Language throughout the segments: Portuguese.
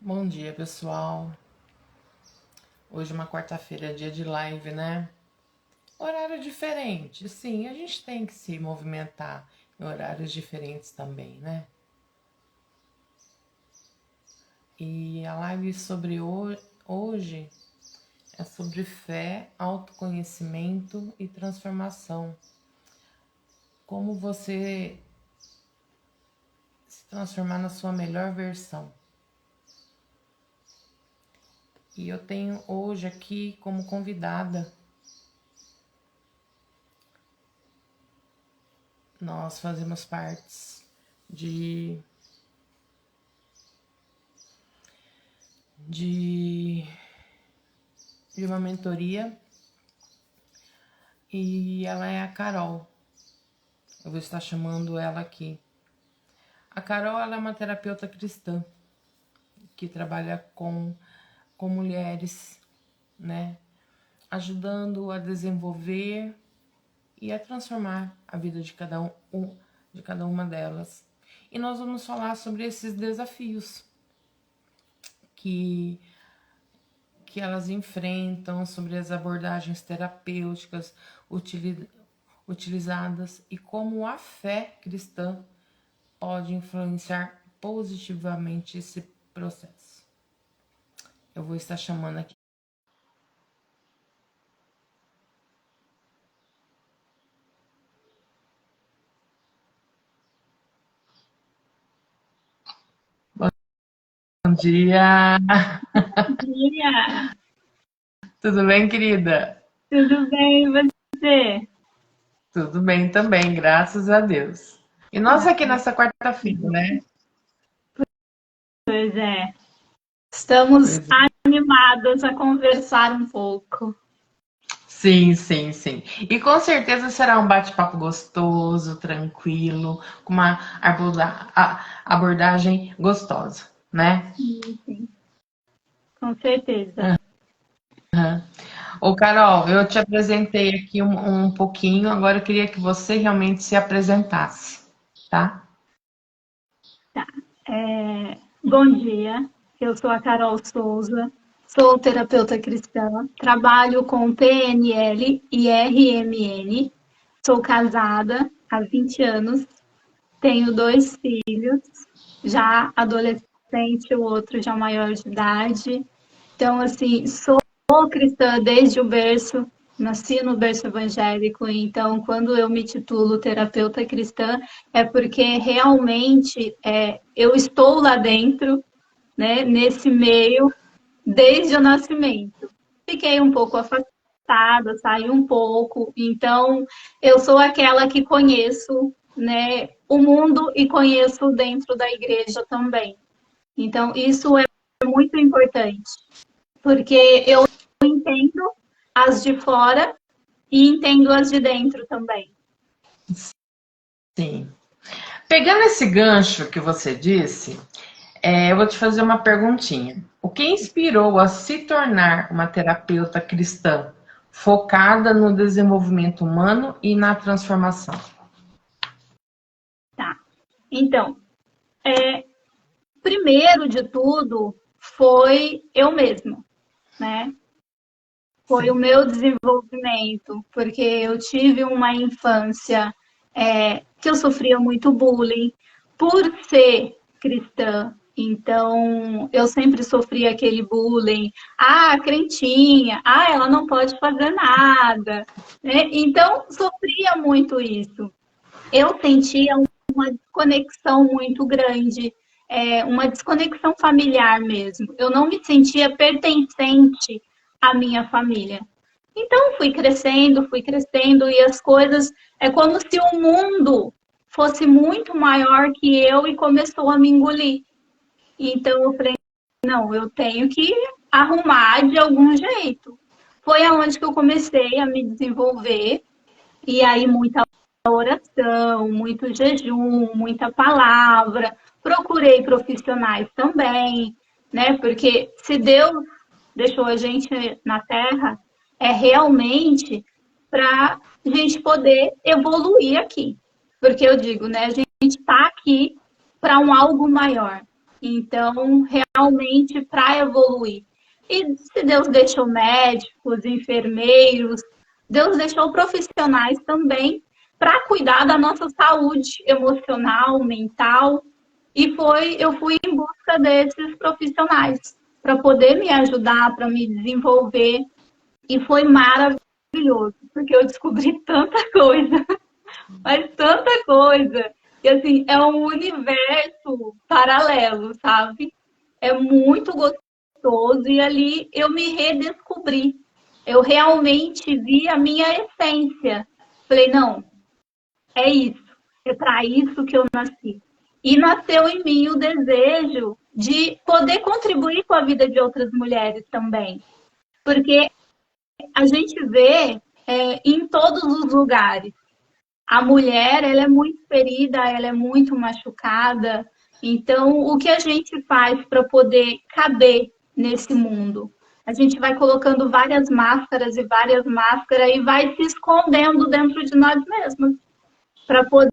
Bom dia, pessoal. Hoje é uma quarta-feira, dia de live, né? Horário diferente. Sim, a gente tem que se movimentar em horários diferentes também, né? E a live sobre hoje é sobre fé, autoconhecimento e transformação. Como você se transformar na sua melhor versão. E eu tenho hoje aqui como convidada, nós fazemos partes de uma mentoria e ela é a Carol. Eu vou estar chamando ela aqui. A Carol, ela é uma terapeuta cristã que trabalha com mulheres, né? Ajudando a desenvolver e a transformar a vida de cada uma delas. E nós vamos falar sobre esses desafios que elas enfrentam, sobre as abordagens terapêuticas utilizadas e como a fé cristã pode influenciar positivamente esse processo. Eu vou estar chamando aqui. Bom dia! Bom dia! Tudo bem, querida? Tudo bem, e você? Tudo bem também, graças a Deus. E nós aqui nessa quarta-feira, né? Pois é, estamos Pois é. animadas a conversar um pouco. Sim, sim, sim. E com certeza será um bate-papo gostoso, tranquilo, com uma abordagem gostosa, né? Sim, com certeza. Ô, Carol, eu te apresentei aqui um pouquinho, agora eu queria que você realmente se apresentasse, tá? Tá. Bom dia, eu sou a Carol Souza, sou terapeuta cristã, trabalho com PNL e RMN, sou casada há 20 anos, tenho 2 filhos, já adolescente, o outro já maior de idade. Então, assim, sou cristã desde o berço, nasci no berço evangélico, então, quando eu me titulo terapeuta cristã, é porque realmente eu estou lá dentro, né, nesse meio, desde o nascimento. Fiquei um pouco afastada, saí um pouco, então, eu sou aquela que conheço, né, o mundo e conheço dentro da igreja também. Então, isso é muito importante porque eu entendo as de fora e entendo as de dentro também. Sim. Pegando esse gancho que você disse, eu vou te fazer uma perguntinha. O que inspirou a se tornar uma terapeuta cristã focada no desenvolvimento humano e na transformação? Tá. Então, primeiro de tudo foi eu mesma, né? Foi o Sim. meu desenvolvimento, porque eu tive uma infância que eu sofria muito bullying por ser cristã. Então, eu sempre sofria aquele bullying. Ah, crentinha. Ah, ela não pode fazer nada. Né? Então, sofria muito isso. Eu sentia uma desconexão muito grande, uma desconexão familiar mesmo. Eu não me sentia pertencente à minha família. Então fui crescendo e as coisas é como se o mundo fosse muito maior que eu e começou a me engolir. Então eu falei, não, eu tenho que arrumar de algum jeito. Foi aonde que eu comecei a me desenvolver e aí muita oração, muito jejum, muita palavra. Procurei profissionais também, né? Porque se Deus deixou a gente na Terra, é realmente para a gente poder evoluir aqui. Porque eu digo, né? A gente está aqui para um algo maior. Então, realmente, para evoluir. E se Deus deixou médicos, enfermeiros, Deus deixou profissionais também para cuidar da nossa saúde emocional, mental. E eu fui em busca desses profissionais para poder me ajudar, para me desenvolver. E foi maravilhoso, porque eu descobri tanta coisa, mas tanta coisa. E assim, é um universo paralelo, sabe? É muito gostoso e ali eu me redescobri. Eu realmente vi a minha essência. Falei, não, é isso. É para isso que eu nasci. E nasceu em mim o desejo de poder contribuir com a vida de outras mulheres também. Porque a gente vê em todos os lugares. A mulher, ela é muito ferida, ela é muito machucada. Então, o que a gente faz para poder caber nesse mundo? A gente vai colocando várias máscaras e vai se escondendo dentro de nós mesmos para poder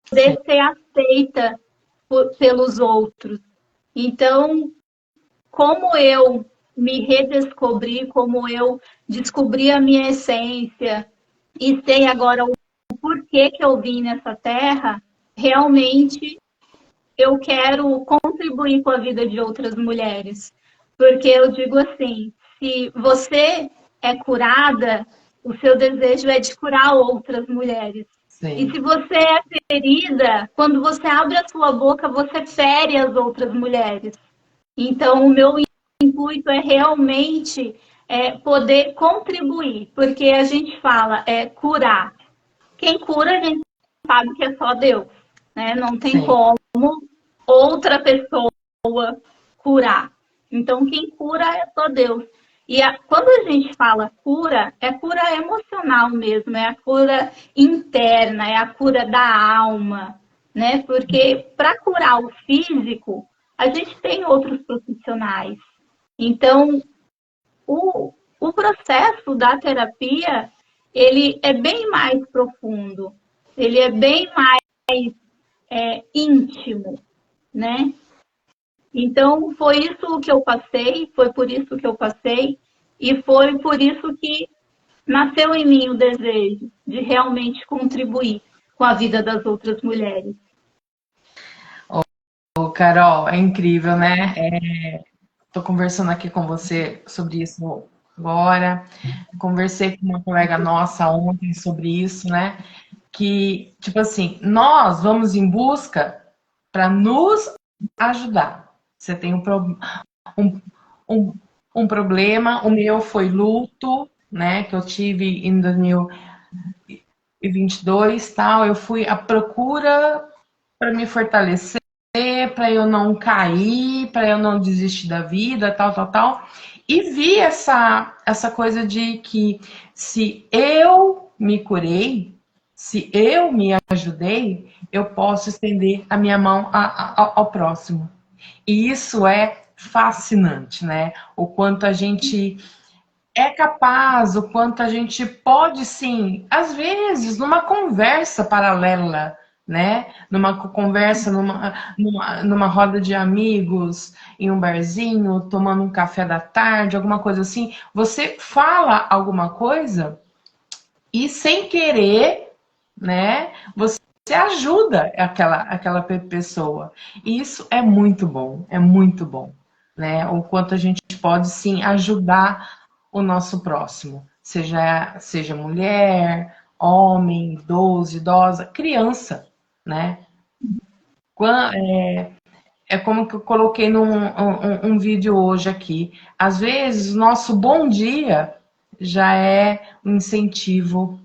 Sim. ser aceita pelos outros. Então, como eu me redescobri, como eu descobri a minha essência e sei agora o porquê que eu vim nessa terra, realmente eu quero contribuir com a vida de outras mulheres. Porque eu digo assim, se você é curada, o seu desejo é de curar outras mulheres. E Sim. se você é ferida, quando você abre a sua boca, você fere as outras mulheres. Então, o meu intuito é realmente poder contribuir, porque a gente fala curar. Quem cura, a gente sabe que é só Deus, né? Não tem Sim. como outra pessoa curar. Então, quem cura é só Deus. E quando a gente fala cura, é cura emocional mesmo, é a cura interna, é a cura da alma, né? Porque para curar o físico, a gente tem outros profissionais. Então, o processo da terapia, ele é bem mais profundo, ele é bem mais íntimo, né? Então, foi isso que eu passei, foi por isso que eu passei, e foi por isso que nasceu em mim o desejo de realmente contribuir com a vida das outras mulheres. Ô, Carol, é incrível, né? Tô conversando aqui com você sobre isso agora. Conversei com uma colega nossa ontem sobre isso, né? Que, tipo assim, nós vamos em busca para nos ajudar. Você tem um, um, um problema, o meu foi luto, né? Que eu tive em 2022, tal. Eu fui à procura para me fortalecer, para eu não cair, para eu não desistir da vida, tal, tal, tal. E vi essa coisa de que se eu me curei, se eu me ajudei, eu posso estender a minha mão ao próximo. E isso é fascinante, né? O quanto a gente é capaz, o quanto a gente pode sim, às vezes, numa conversa paralela, né? Numa conversa, numa roda de amigos, em um barzinho, tomando um café da tarde, alguma coisa assim, você fala alguma coisa e sem querer, né? Você ajuda aquela pessoa. E isso é muito bom, né? O quanto a gente pode sim ajudar o nosso próximo, seja mulher, homem, idoso, idosa, criança, né? É como que eu coloquei num vídeo hoje aqui. Às vezes, o nosso bom dia já é um incentivo,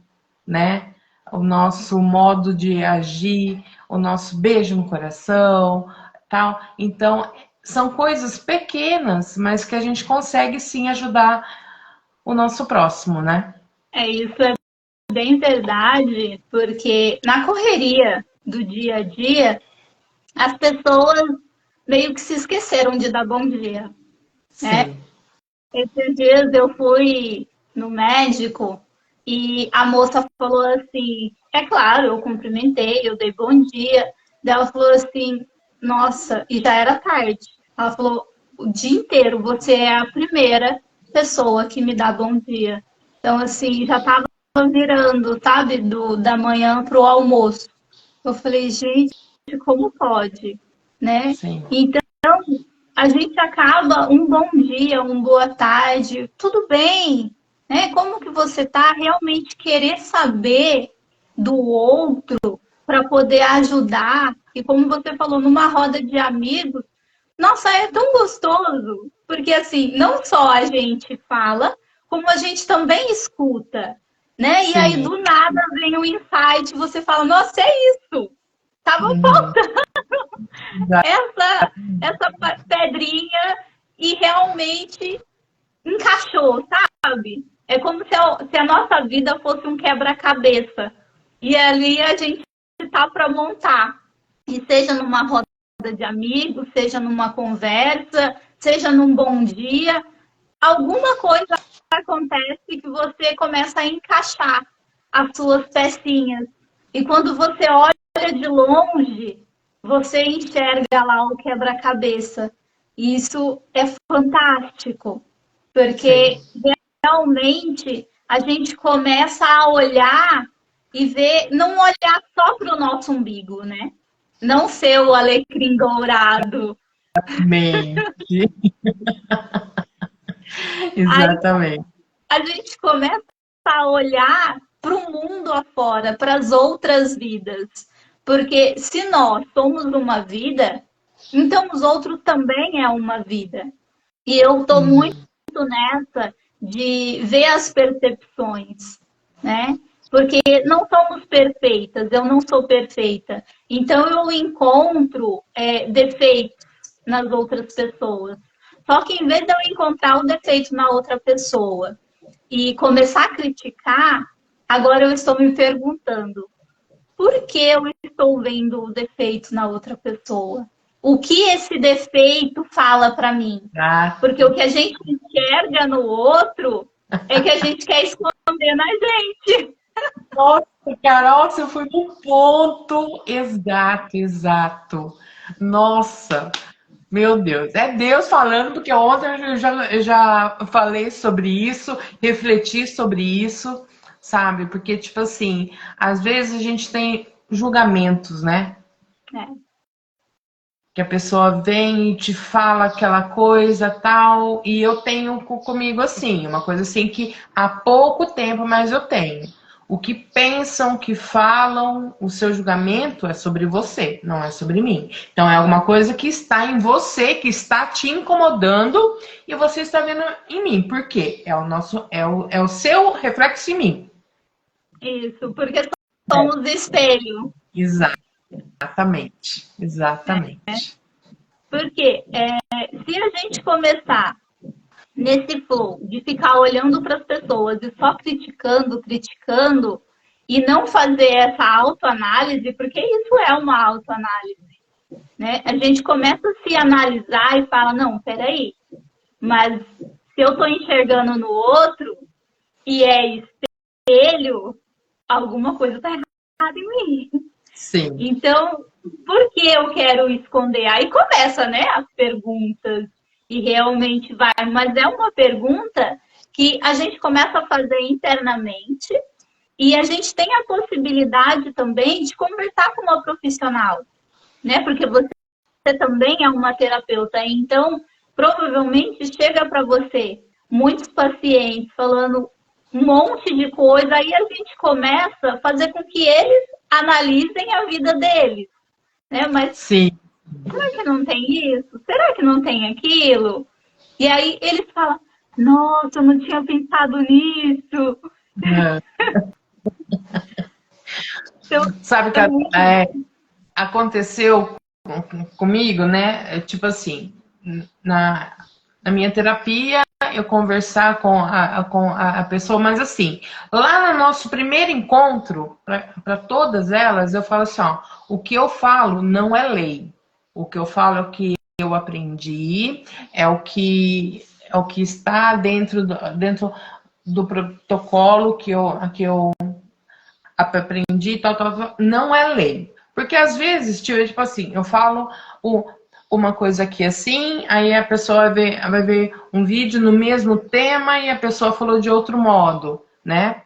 né? O nosso modo de agir, o nosso beijo no coração, tal. Então, são coisas pequenas, mas que a gente consegue sim ajudar o nosso próximo, né? Isso é bem verdade, porque na correria do dia a dia, as pessoas meio que se esqueceram de dar bom dia, né? Sim. Esses dias eu fui no médico e a moça falou assim, é claro, eu cumprimentei, eu dei bom dia. Daí ela falou assim, nossa, e já era tarde. Ela falou, o dia inteiro, você é a primeira pessoa que me dá bom dia. Então, assim, já tava virando, sabe, da manhã pro almoço. Eu falei, gente, como pode, né? Sim. Então, a gente acaba um bom dia, uma boa tarde, tudo bem, né? Como que você tá realmente querer saber do outro para poder ajudar? E como você falou, numa roda de amigos, nossa, é tão gostoso, porque assim, não só a gente fala, como a gente também escuta, né? E aí Sim. do nada vem um insight, você fala, nossa, é isso. Tava Uhum. essa pedrinha e realmente encaixou, sabe? É como se a nossa vida fosse um quebra-cabeça. E ali a gente tá para montar. E seja numa roda de amigos, seja numa conversa, seja num bom dia, alguma coisa acontece que você começa a encaixar as suas pecinhas. E quando você olha de longe, você enxerga lá o quebra-cabeça. Isso é fantástico, Sim. porque realmente a gente começa a olhar e ver, não olhar só para o nosso umbigo, né? Não ser o alecrim dourado. Mente. Aí Exatamente. a gente começa a olhar para o mundo afora, para as outras vidas. Porque se nós somos uma vida, então os outros também é uma vida. E eu estou muito Uhum. nessa de ver as percepções, né? Porque não somos perfeitas, eu não sou perfeita. Então eu encontro defeitos nas outras pessoas. Só que em vez de eu encontrar o defeito na outra pessoa e começar a criticar, agora eu estou me perguntando: por que eu estou vendo o defeito na outra pessoa? O que esse defeito fala para mim? Ah, Porque o que a gente enxerga no outro é que a gente quer esconder na gente. nossa, Carol, você foi no ponto exato, exato. Nossa, meu Deus, é Deus falando, porque ontem eu já falei sobre isso, refleti sobre isso, sabe? Porque, tipo assim, às vezes a gente tem julgamentos, né? É, Que a pessoa vem e te fala aquela coisa tal, e eu tenho comigo assim, uma coisa assim que há pouco tempo, mas eu tenho. O que pensam, o que falam, o seu julgamento é sobre você, não é sobre mim. Então é alguma coisa que está em você, que está te incomodando e você está vendo em mim. Por quê? É o nosso, é o seu reflexo em mim. isso, porque somos espelho. Exatamente, exatamente. Porque se a gente começar nesse flow de ficar olhando para as pessoas e só criticando, criticando, e não fazer essa autoanálise, porque isso é uma autoanálise, né? A gente começa a se analisar e fala, não, peraí, mas se eu estou enxergando no outro e é espelho, alguma coisa está errada em mim. Sim. Então, por que eu quero esconder? Aí começa, né, as perguntas e realmente vai, mas é uma pergunta que a gente começa a fazer internamente e a gente tem a possibilidade também de conversar com uma profissional, né? Porque você também é uma terapeuta, então provavelmente chega para você muitos pacientes falando um monte de coisa, aí a gente começa a fazer com que eles analisem a vida deles, né? Mas Sim. será que não tem isso? Será que não tem aquilo? E aí eles falam, nossa, eu não tinha pensado nisso. Então, Sabe, é Carol, muito bom. aconteceu comigo, né? Tipo assim, na, na minha terapia, eu conversar com a pessoa, mas assim, lá no nosso primeiro encontro, para todas elas, eu falo assim: ó, o que eu falo não é lei. O que eu falo é o que eu aprendi, é o que está dentro do protocolo que eu aprendi, tal, tal, tal, não é lei. Porque às vezes, tipo assim, eu falo uma coisa aqui assim, aí a pessoa vai ver um vídeo no mesmo tema e a pessoa falou de outro modo, né?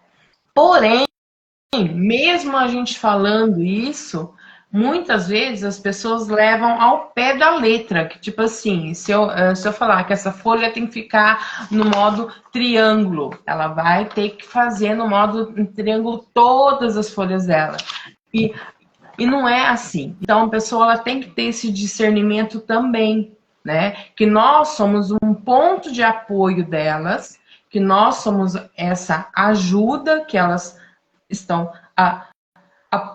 Porém, mesmo a gente falando isso, muitas vezes as pessoas levam ao pé da letra, que tipo assim, se eu falar que essa folha tem que ficar no modo triângulo, ela vai ter que fazer no modo triângulo todas as folhas dela. E, e não é assim. Então a pessoa ela tem que ter esse discernimento também, né? Que nós somos um ponto de apoio delas, que nós somos essa ajuda que elas estão à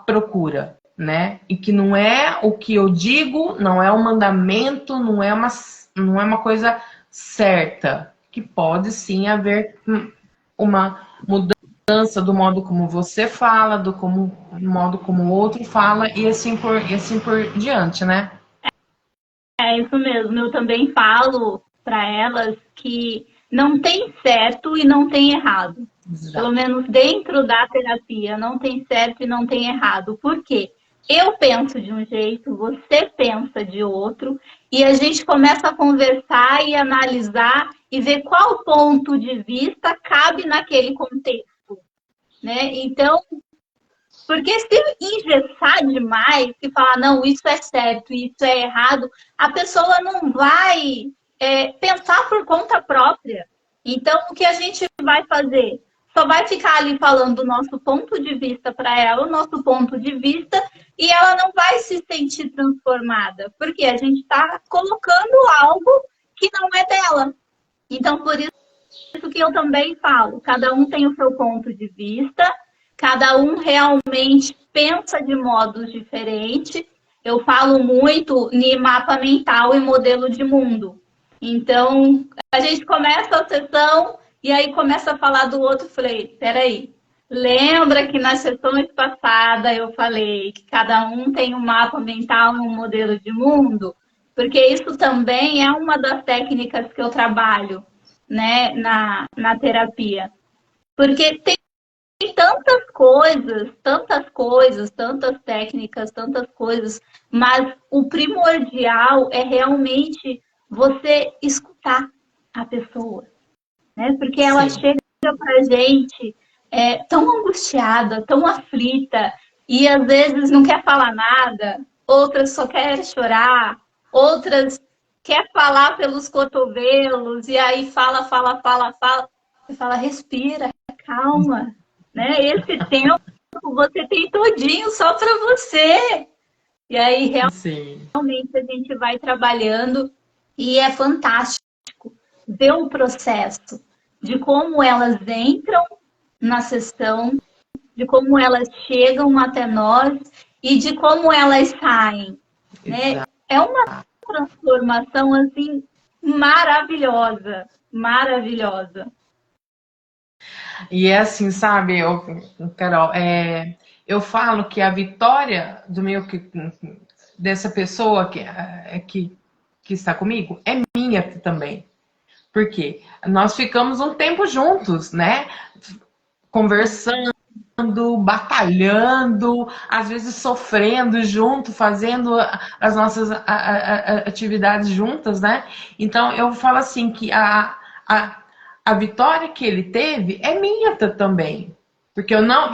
procura, né? E que não é o que eu digo, não é um mandamento, não é uma coisa certa, que pode sim haver uma mudança do modo como você fala, do modo como o outro fala e assim por diante, né? É isso mesmo. Eu também falo para elas que não tem certo e não tem errado. Pelo Já. menos dentro da terapia, não tem certo e não tem errado. Por quê? Eu penso de um jeito, você pensa de outro, e a gente começa a conversar e analisar e ver qual ponto de vista cabe naquele contexto, né? Então, porque se engessar demais e falar, não, isso é certo, isso é errado, a pessoa não vai pensar por conta própria. Então, o que a gente vai fazer? Só vai ficar ali falando o nosso ponto de vista para ela, o nosso ponto de vista, e ela não vai se sentir transformada, porque a gente está colocando algo que não é dela. Então, por isso que eu também falo, cada um tem o seu ponto de vista, cada um realmente pensa de modos diferentes. Eu falo muito em mapa mental e modelo de mundo. Então, a gente começa a sessão e aí começa a falar do outro. Falei, peraí, lembra que nas sessões passadas eu falei que cada um tem um mapa mental e um modelo de mundo? Porque isso também é uma das técnicas que eu trabalho, né, na terapia. Porque tem tantas coisas, tantas técnicas, tantas coisas, mas o primordial é realmente você escutar a pessoa, né? Porque ela Sim. chega pra gente tão angustiada, tão aflita, e às vezes não quer falar nada, outras só quer chorar, outras quer falar pelos cotovelos, e aí fala, e fala, respira, calma, né? Esse tempo você tem todinho só para você. E aí Sim. realmente a gente vai trabalhando e é fantástico ver o processo de como elas entram na sessão, de como elas chegam até nós e de como elas saem, né? Exato. É uma transformação assim maravilhosa, maravilhosa. E é assim, sabe, Carol, eu falo que a vitória dessa pessoa que está comigo é minha também. Porque nós ficamos um tempo juntos, né? Conversando, batalhando, às vezes sofrendo junto, fazendo as nossas atividades juntas, né? Então eu falo assim que a, a vitória que ele teve é minha também. Porque eu não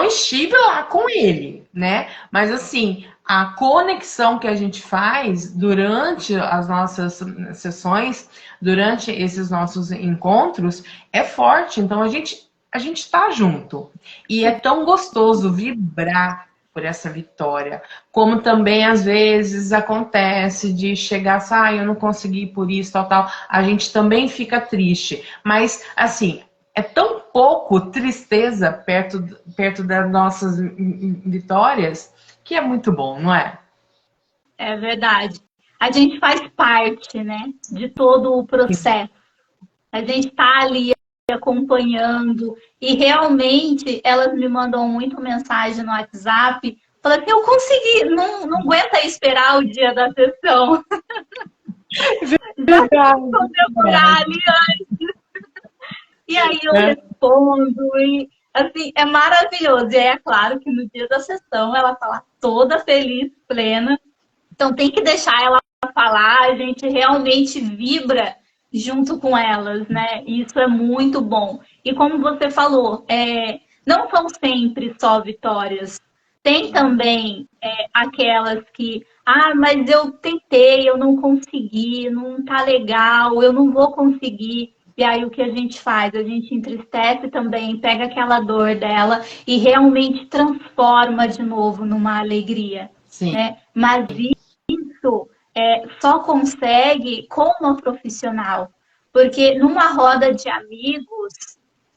estive lá com ele, né? Mas assim, a conexão que a gente faz durante as nossas sessões, durante esses nossos encontros, é forte. Então a gente está junto. E é tão gostoso vibrar por essa vitória. Como também, às vezes, acontece de chegar assim, eu não consegui por isso, tal. A gente também fica triste. Mas, assim, é tão pouco tristeza perto das nossas vitórias que é muito bom, não é? É verdade. A gente faz parte, né, de todo o processo. A gente está ali acompanhando e realmente elas me mandam muito mensagem no WhatsApp, falando assim, eu consegui, não aguenta esperar o dia da sessão. Já comemorar ali. E aí eu respondo, e Assim, é maravilhoso. E aí é claro que no dia da sessão ela tá lá toda feliz, plena. Então tem que deixar ela falar, a gente realmente vibra junto com elas, né? Isso é muito bom. E como você falou, não são sempre só vitórias. Tem também aquelas que, mas eu tentei, eu não consegui, não tá legal, eu não vou conseguir. E aí o que a gente faz? A gente entristece também, pega aquela dor dela e realmente transforma de novo numa alegria, Sim. né? Mas isso só consegue com uma profissional, porque numa roda de amigos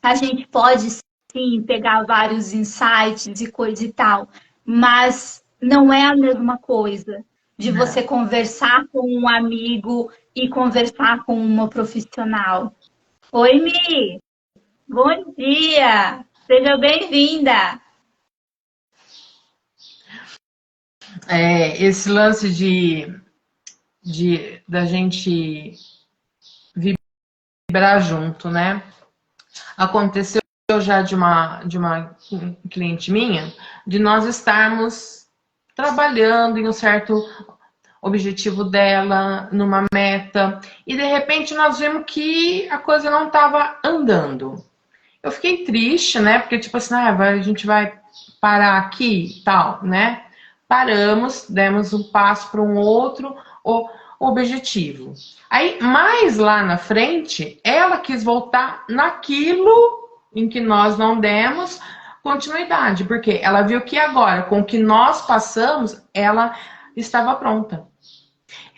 a gente pode sim pegar vários insights e coisa e tal, mas não é a mesma coisa de você Não. conversar com um amigo e conversar com uma profissional. Oi, Mi, bom dia, seja bem-vinda. Esse lance da gente vibrar junto, né? Aconteceu já de uma cliente minha, de nós estarmos trabalhando em um certo objetivo dela, numa meta, e de repente nós vimos que a coisa não estava andando. Eu fiquei triste, né? Porque, tipo assim, a gente vai parar aqui e tal, né? Paramos, demos um passo para um outro objetivo. Aí, mais lá na frente, ela quis voltar naquilo em que nós não demos continuidade, porque ela viu que agora, com o que nós passamos, ela estava pronta.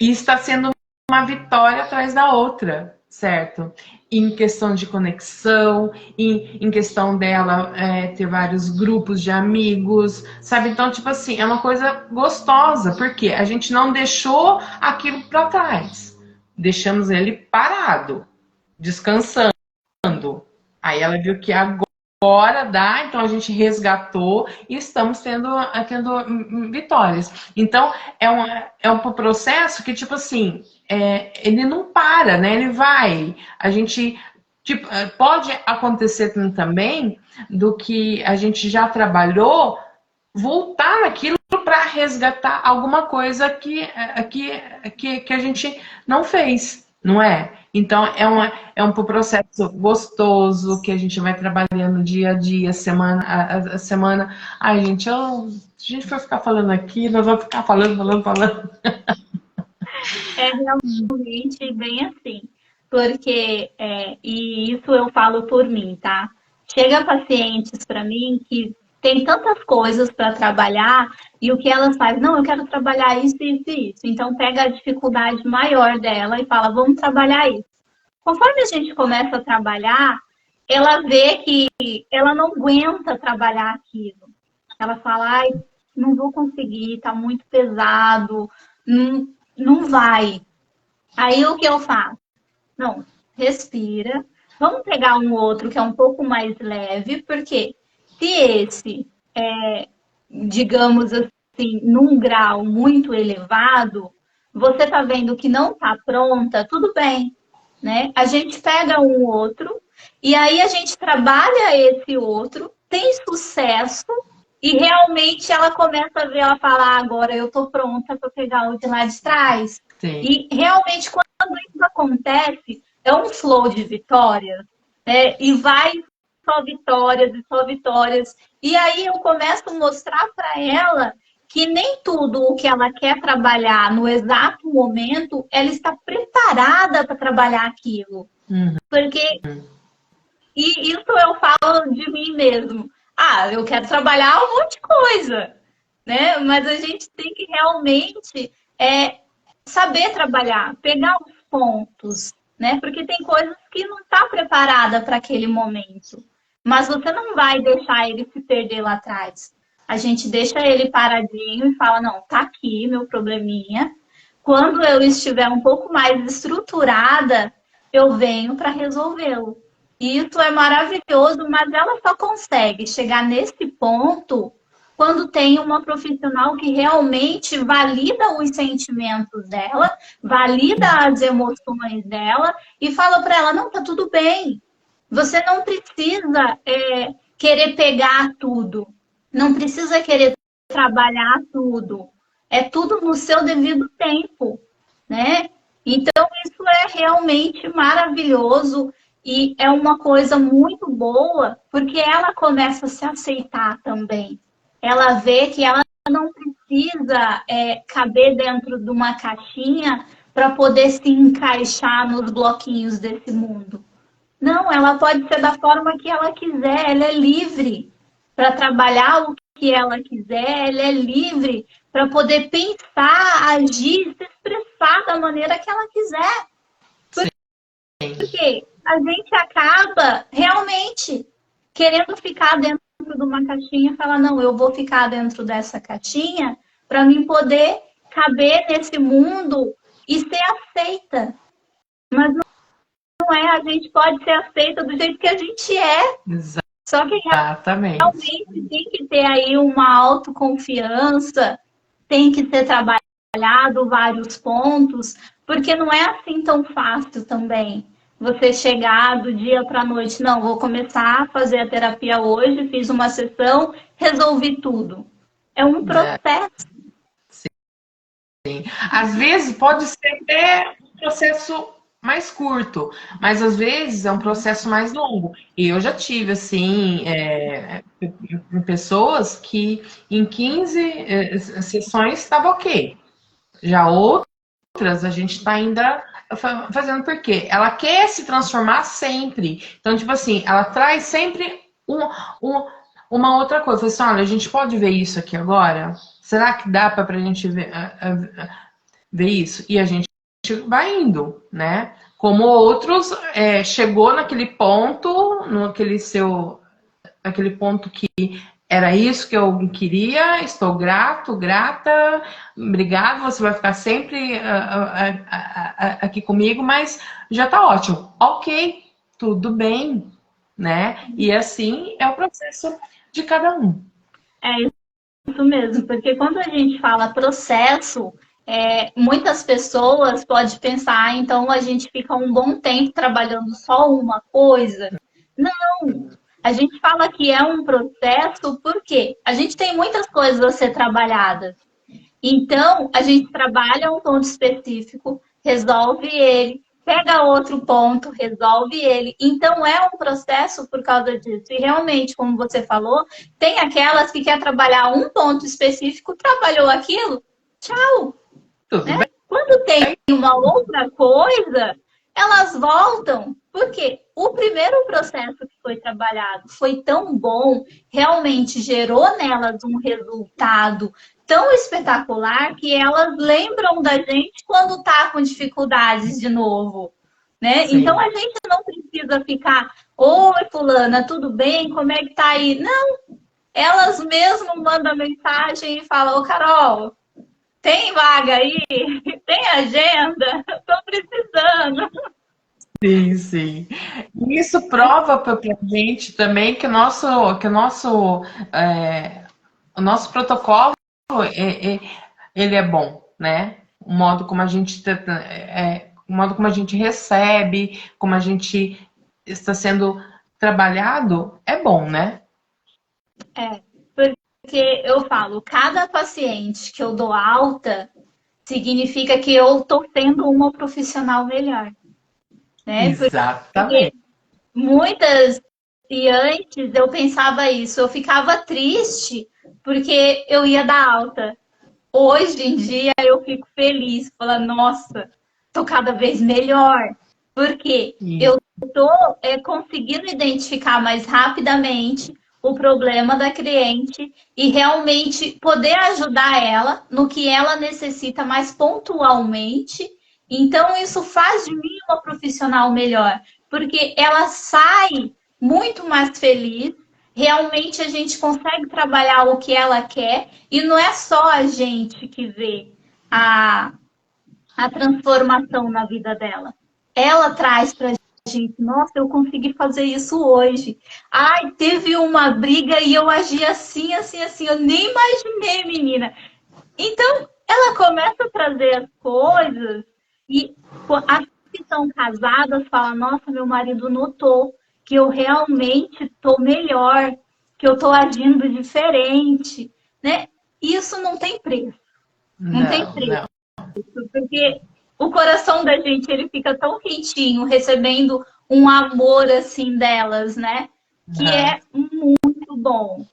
E está sendo uma vitória atrás da outra, certo? Em questão de conexão, em questão dela ter vários grupos de amigos, sabe? Então, tipo assim, é uma coisa gostosa, porque a gente não deixou aquilo para trás. Deixamos ele parado, descansando. Aí ela viu que agora dá, então a gente resgatou e estamos tendo vitórias. Então, é um processo que, tipo assim, ele não para, né? Ele vai. A gente. Tipo, pode acontecer também do que a gente já trabalhou, voltar naquilo para resgatar alguma coisa que a gente não fez, não é? Então, é um processo gostoso que a gente vai trabalhando dia a dia, semana a semana. Ai, gente, se a gente for ficar falando aqui, nós vamos ficar falando. É realmente bem assim, porque, e isso eu falo por mim, tá? Chega pacientes para mim que tem tantas coisas para trabalhar e o que elas fazem, não, eu quero trabalhar isso, isso e isso. Então pega a dificuldade maior dela e fala, vamos trabalhar isso. Conforme a gente começa a trabalhar, ela vê que ela não aguenta trabalhar aquilo. Ela fala, ai, não vou conseguir, tá muito pesado, não, não vai. Aí o que eu faço? Não, respira. Vamos pegar um outro que é um pouco mais leve, porque se esse digamos assim, num grau muito elevado, você está vendo que não está pronta, tudo bem, né? A gente pega um outro e aí a gente trabalha esse outro, tem sucesso e realmente ela começa a ver, ela fala, agora eu estou pronta para pegar o de lá de trás. Sim. E realmente quando isso acontece, é um flow de vitórias, né? E vai só vitórias e só vitórias. E aí eu começo a mostrar para ela que nem tudo o que ela quer trabalhar no exato momento, ela está preparada para trabalhar aquilo. Uhum. Porque, e isso eu falo de mim mesmo. Eu quero trabalhar um monte de coisa, né? Mas a gente tem que realmente saber trabalhar, pegar os pontos, né? Porque tem coisas que não está preparada para aquele momento. Mas você não vai deixar ele se perder lá atrás. A gente deixa ele paradinho e fala, não, tá aqui meu probleminha. Quando eu estiver um pouco mais estruturada, eu venho para resolvê-lo. E isso é maravilhoso, mas ela só consegue chegar nesse ponto quando tem uma profissional que realmente valida os sentimentos dela, valida as emoções dela e fala para ela, não, tá tudo bem. Você não precisa querer pegar tudo, não precisa querer trabalhar tudo. É tudo no seu devido tempo, né? Então, isso é realmente maravilhoso e é uma coisa muito boa, porque ela começa a se aceitar também. Ela vê que ela não precisa caber dentro de uma caixinha para poder se encaixar nos bloquinhos desse mundo. Não, ela pode ser da forma que ela quiser, ela é livre para trabalhar o que ela quiser, ela é livre para poder pensar, agir, se expressar da maneira que ela quiser. Porque a gente acaba realmente querendo ficar dentro de uma caixinha e falar, não, eu vou ficar dentro dessa caixinha para mim poder caber nesse mundo e ser aceita. Mas não é, a gente pode ser aceita do jeito que a gente é. Só que Exatamente. realmente tem que ter aí uma autoconfiança, tem que ser trabalhado vários pontos, porque não é assim tão fácil também. Você chegar do dia para a noite, não, vou começar a fazer a terapia hoje, fiz uma sessão, resolvi tudo. É um processo. Sim. Às vezes pode ser até um processo mais curto, mas às vezes é um processo mais longo. E eu já tive, assim, pessoas que em 15 sessões estava ok. Já outras, a gente está ainda fazendo por quê? Ela quer se transformar sempre. Então, tipo assim, ela traz sempre uma outra coisa. Fala assim, olha, a gente pode ver isso aqui agora? Será que dá para a gente ver isso? E a gente vai indo, né? Como outros, chegou naquele ponto, naquele ponto que era isso que eu queria, estou grato, grata, obrigado, você vai ficar sempre aqui comigo, mas já tá ótimo. Ok, tudo bem, né? E assim é o processo de cada um. É isso mesmo, porque quando a gente fala processo, muitas pessoas podem pensar, ah, então a gente fica um bom tempo trabalhando só uma coisa. Não, a gente fala que é um processo porque a gente tem muitas coisas a ser trabalhadas. Então, a gente trabalha um ponto específico, resolve ele, pega outro ponto, resolve ele. Então, é um processo por causa disso. E realmente, como você falou, tem aquelas que quer trabalhar um ponto específico, trabalhou aquilo, tchau. Tudo bem. Quando tem uma outra coisa, elas voltam. Porque o primeiro processo que foi trabalhado foi tão bom, realmente gerou nelas um resultado tão espetacular que elas lembram da gente quando está com dificuldades de novo. Né? Então a gente não precisa ficar, oi fulana, tudo bem? Como é que tá aí? Não, elas mesmo mandam mensagem e falam, ô Carol, tem vaga aí? Tem agenda? Estou precisando. Sim, sim. Isso prova para a gente também o nosso protocolo ele é bom, né? O modo como a gente o modo como a gente recebe, como a gente está sendo trabalhado é bom, né? Porque eu falo, cada paciente que eu dou alta significa que eu estou sendo uma profissional melhor, né? Porque Exatamente. muitas e antes eu pensava isso, eu ficava triste porque eu ia dar alta. Hoje em dia eu fico feliz, falando, nossa, tô cada vez melhor. Porque E, eu tô conseguindo identificar mais rapidamente o problema da cliente e realmente poder ajudar ela no que ela necessita mais pontualmente. Então, isso faz de mim uma profissional melhor, porque ela sai muito mais feliz. Realmente a gente consegue trabalhar o que ela quer e não é só a gente que vê a, a transformação na vida dela. Ela traz pra gente, nossa, eu consegui fazer isso hoje. Ai, teve uma briga e eu agi assim, assim, assim. Eu nem imaginei, menina. Então, ela começa a trazer as coisas e as que são casadas falam, nossa, meu marido notou que eu realmente tô melhor. que eu estou agindo diferente, né? Isso não tem preço, não tem Não, preço, não. porque o coração da gente ele fica tão quentinho, recebendo um amor assim delas, né? Que Aham. é muito bom.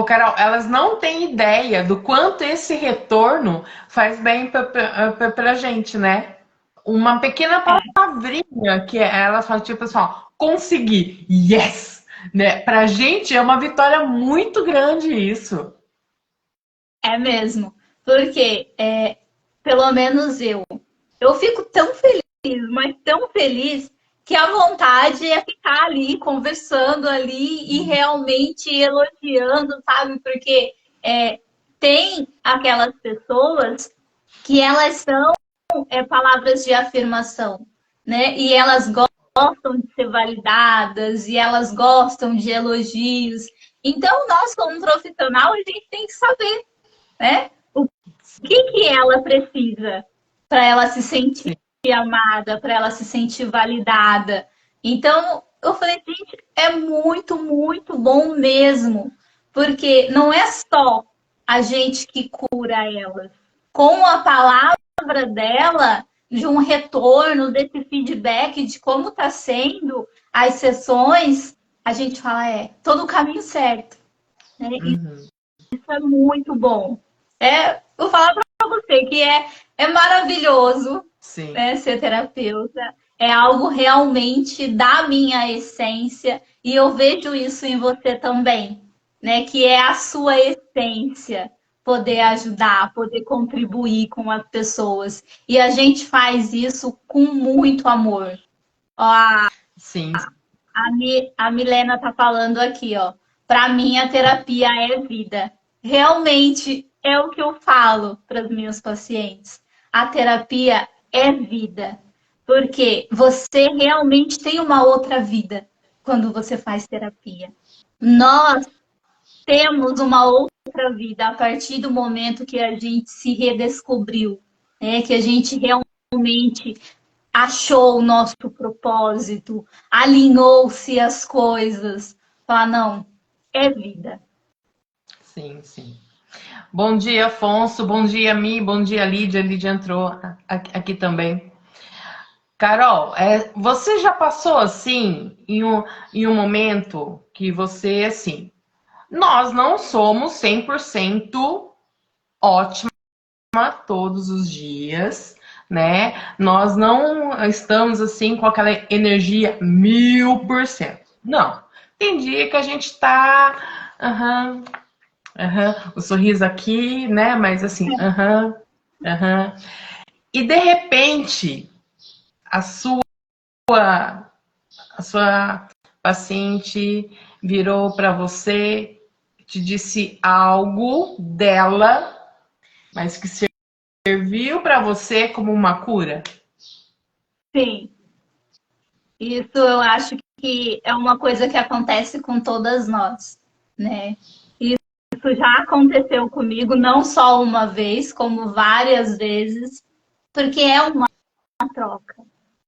Carol, elas não têm ideia do quanto esse retorno faz bem pra gente, né? Uma pequena palavrinha que elas falam, tipo assim, ó, consegui, yes! Né? Pra gente é uma vitória muito grande isso. É mesmo, porque pelo menos eu fico tão feliz, mas tão feliz que a vontade é ficar ali conversando ali e realmente elogiando, sabe? Porque tem aquelas pessoas que elas são palavras de afirmação, né? E elas gostam de ser validadas e elas gostam de elogios. Então, nós, como profissional, a gente tem que saber, né? O que ela precisa para ela se sentir Sim. amada, para ela se sentir validada. Então, eu falei, gente, é muito, muito bom mesmo, porque não é só a gente que cura elas. Com a palavra dela, de um retorno, desse feedback de como está sendo as sessões, a gente fala, todo o caminho certo. Né? Uhum. Isso é muito bom. Vou falar para você que é maravilhoso, Sim. né, ser terapeuta. É algo realmente da minha essência e eu vejo isso em você também, né? Que é a sua essência poder ajudar, poder contribuir com as pessoas. E a gente faz isso com muito amor. Ó, Sim. a Milena tá falando aqui, ó. Para mim, a terapia é vida. Realmente é o que eu falo para os meus pacientes. A terapia é vida. Porque você realmente tem uma outra vida quando você faz terapia. Nós temos uma outra vida a partir do momento que a gente se redescobriu, né? Que a gente realmente achou o nosso propósito, alinhou-se as coisas. Falar, não, é vida. Sim, sim. Bom dia, Afonso. Bom dia, Mi. Bom dia, Lídia. Lídia entrou aqui também. Carol, você já passou assim em um momento que você, assim, nós não somos 100% ótima todos os dias, né? Nós não estamos assim com aquela energia 1000%. Não. Tem dia que a gente tá. Aham, aham, o sorriso aqui, né? Mas assim, aham, aham. E de repente, a sua, a sua paciente virou para você, te disse algo dela, mas que serviu para você como uma cura? Sim, isso eu acho que é uma coisa que acontece com todas nós, né? Isso já aconteceu comigo, não só uma vez, como várias vezes, porque é uma troca,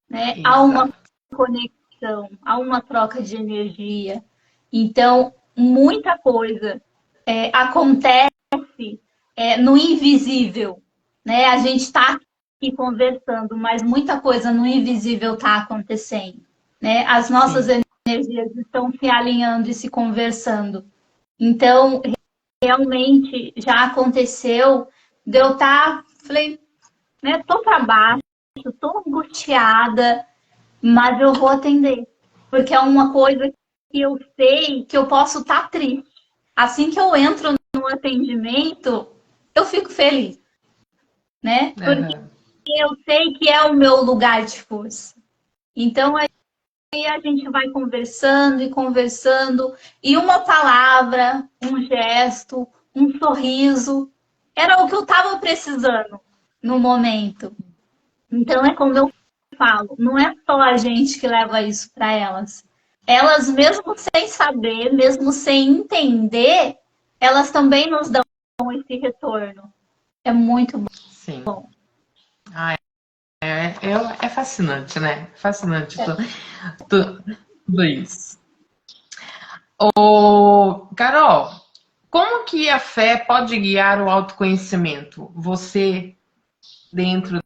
né? Há uma Exato. conexão, há uma troca de energia. Então, muita coisa acontece no invisível, né? A gente está aqui conversando, mas muita coisa no invisível está acontecendo, né? As nossas Sim. energias estão se alinhando e se conversando. Então, realmente já aconteceu de eu estar, falei, né? Tô para baixo, tô angustiada, mas eu vou atender, porque é uma coisa que eu sei que eu posso estar triste. Assim que eu entro no atendimento, eu fico feliz, né? Porque Uhum. eu sei que é o meu lugar de força. Então aí a gente vai conversando e conversando, e uma palavra, um gesto, um sorriso, era o que eu estava precisando no momento. Então é como eu falo, não é só a gente que leva isso para elas. Elas, mesmo sem saber, mesmo sem entender, elas também nos dão esse retorno. É muito Sim. bom. Ah, é fascinante, né? Fascinante tudo isso. Ô, Carol, como que a fé pode guiar o autoconhecimento? Você, dentro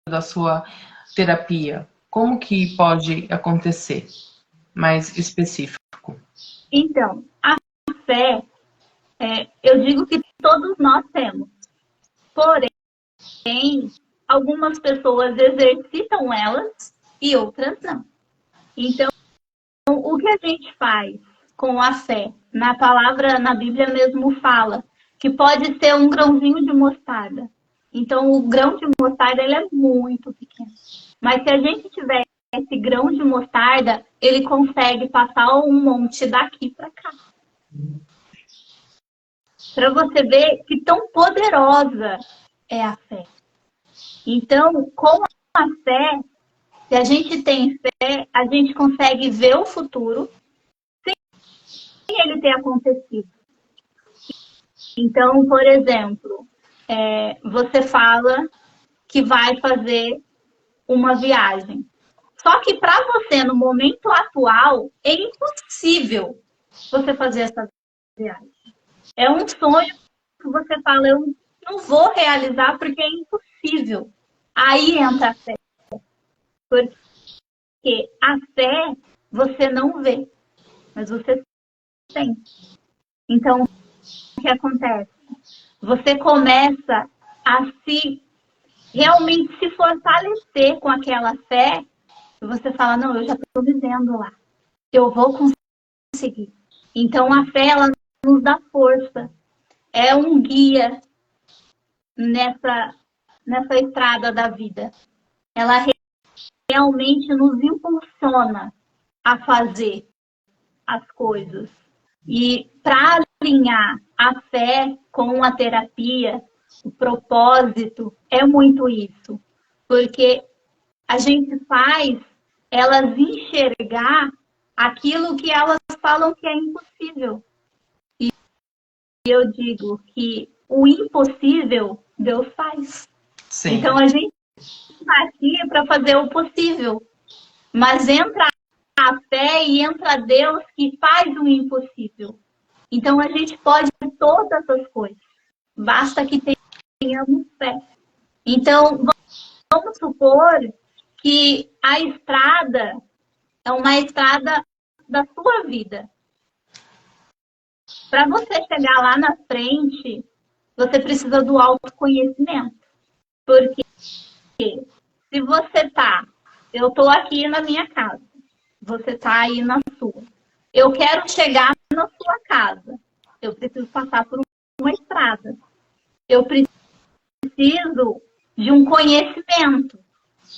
da sua terapia, como que pode acontecer? Mais específico. Então, a fé, eu digo que todos nós temos, porém, algumas pessoas exercitam elas e outras não. Então, o que a gente faz com a fé? Na palavra, na Bíblia mesmo fala que pode ser um grãozinho de mostarda. Então, o grão de mostarda ele é muito pequeno. Mas se a gente tiver esse grão de mostarda, ele consegue passar um monte daqui para cá. Para você ver que tão poderosa é a fé. Então, com a fé, se a gente tem fé, a gente consegue ver o futuro sem ele ter acontecido. Então, por exemplo, você fala que vai fazer uma viagem. Só que para você, no momento atual, é impossível você fazer essa viagem. É um sonho que você fala, eu não vou realizar porque é impossível. Aí entra a fé. Porque a fé você não vê, mas você sente. Então, o que acontece? Você começa a se realmente se fortalecer com aquela fé e você fala, não, eu já estou vivendo lá. Eu vou conseguir. Então, a fé, ela nos dá força. É um guia nessa estrada da vida. Ela realmente nos impulsiona a fazer as coisas. E para alinhar a fé com a terapia, o propósito é muito isso. Porque a gente faz elas enxergar aquilo que elas falam que é impossível. E eu digo que o impossível Deus faz. Então Sim. a gente está aqui para fazer o possível. Mas entra a fé e entra Deus que faz o impossível. Então a gente pode todas as coisas. Basta que tenhamos fé. Então, vamos supor que a estrada é uma estrada da sua vida. Para você chegar lá na frente, você precisa do autoconhecimento. Porque se você tá, eu estou aqui na minha casa, você está aí na sua. Eu quero chegar na sua casa. Eu preciso passar por uma estrada. Eu preciso de um conhecimento.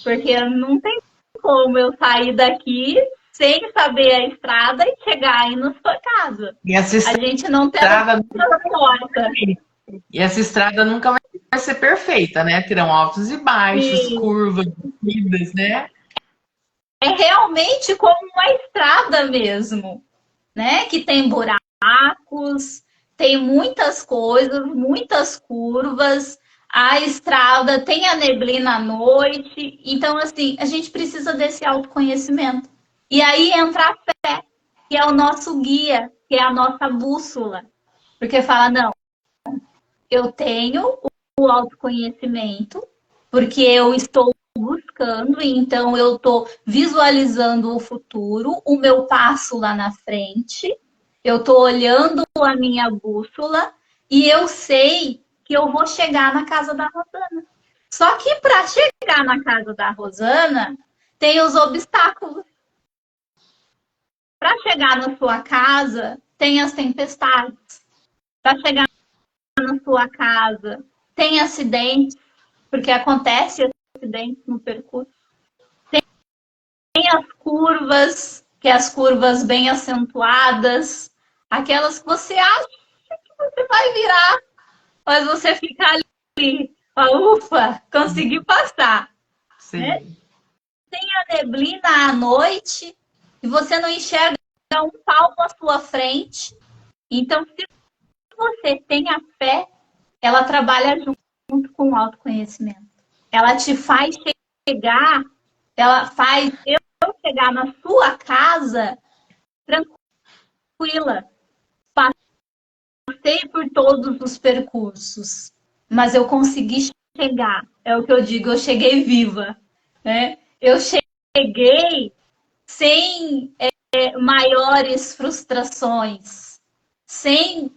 Porque não tem como eu sair daqui sem saber a estrada e chegar aí na sua casa. E essa A gente não tem estrada, a porta. e essa estrada nunca vai ser perfeita, né? Terão altos e baixos, E curvas, descidas, né? é realmente como uma estrada mesmo, né? Que tem buracos, tem muitas coisas, muitas curvas. A estrada tem a neblina à noite. Então, assim, a gente precisa desse autoconhecimento. E aí entra a fé, que é o nosso guia, que é a nossa bússola. Porque fala, não, eu tenho o autoconhecimento, porque eu estou buscando, então eu estou visualizando o futuro, o meu passo lá na frente, eu estou olhando a minha bússola e eu sei que eu vou chegar na casa da Rosana. Só que para chegar na casa da Rosana, tem os obstáculos. Para chegar na sua casa, tem as tempestades. Para chegar na sua casa, tem acidentes, porque acontece acidentes no percurso. Tem as curvas, que é as curvas bem acentuadas, aquelas que você acha que você vai virar, mas você fica ali, ufa, consegui passar. Né? Sim. Tem a neblina à noite e você não enxerga um palmo à sua frente. Então, se você tem a fé, ela trabalha junto com o autoconhecimento. Ela te faz chegar, ela faz eu chegar na sua casa tranquila. Passei por todos os percursos, mas eu consegui chegar. É o que eu digo, eu cheguei viva, né? Eu cheguei sem maiores frustrações, sem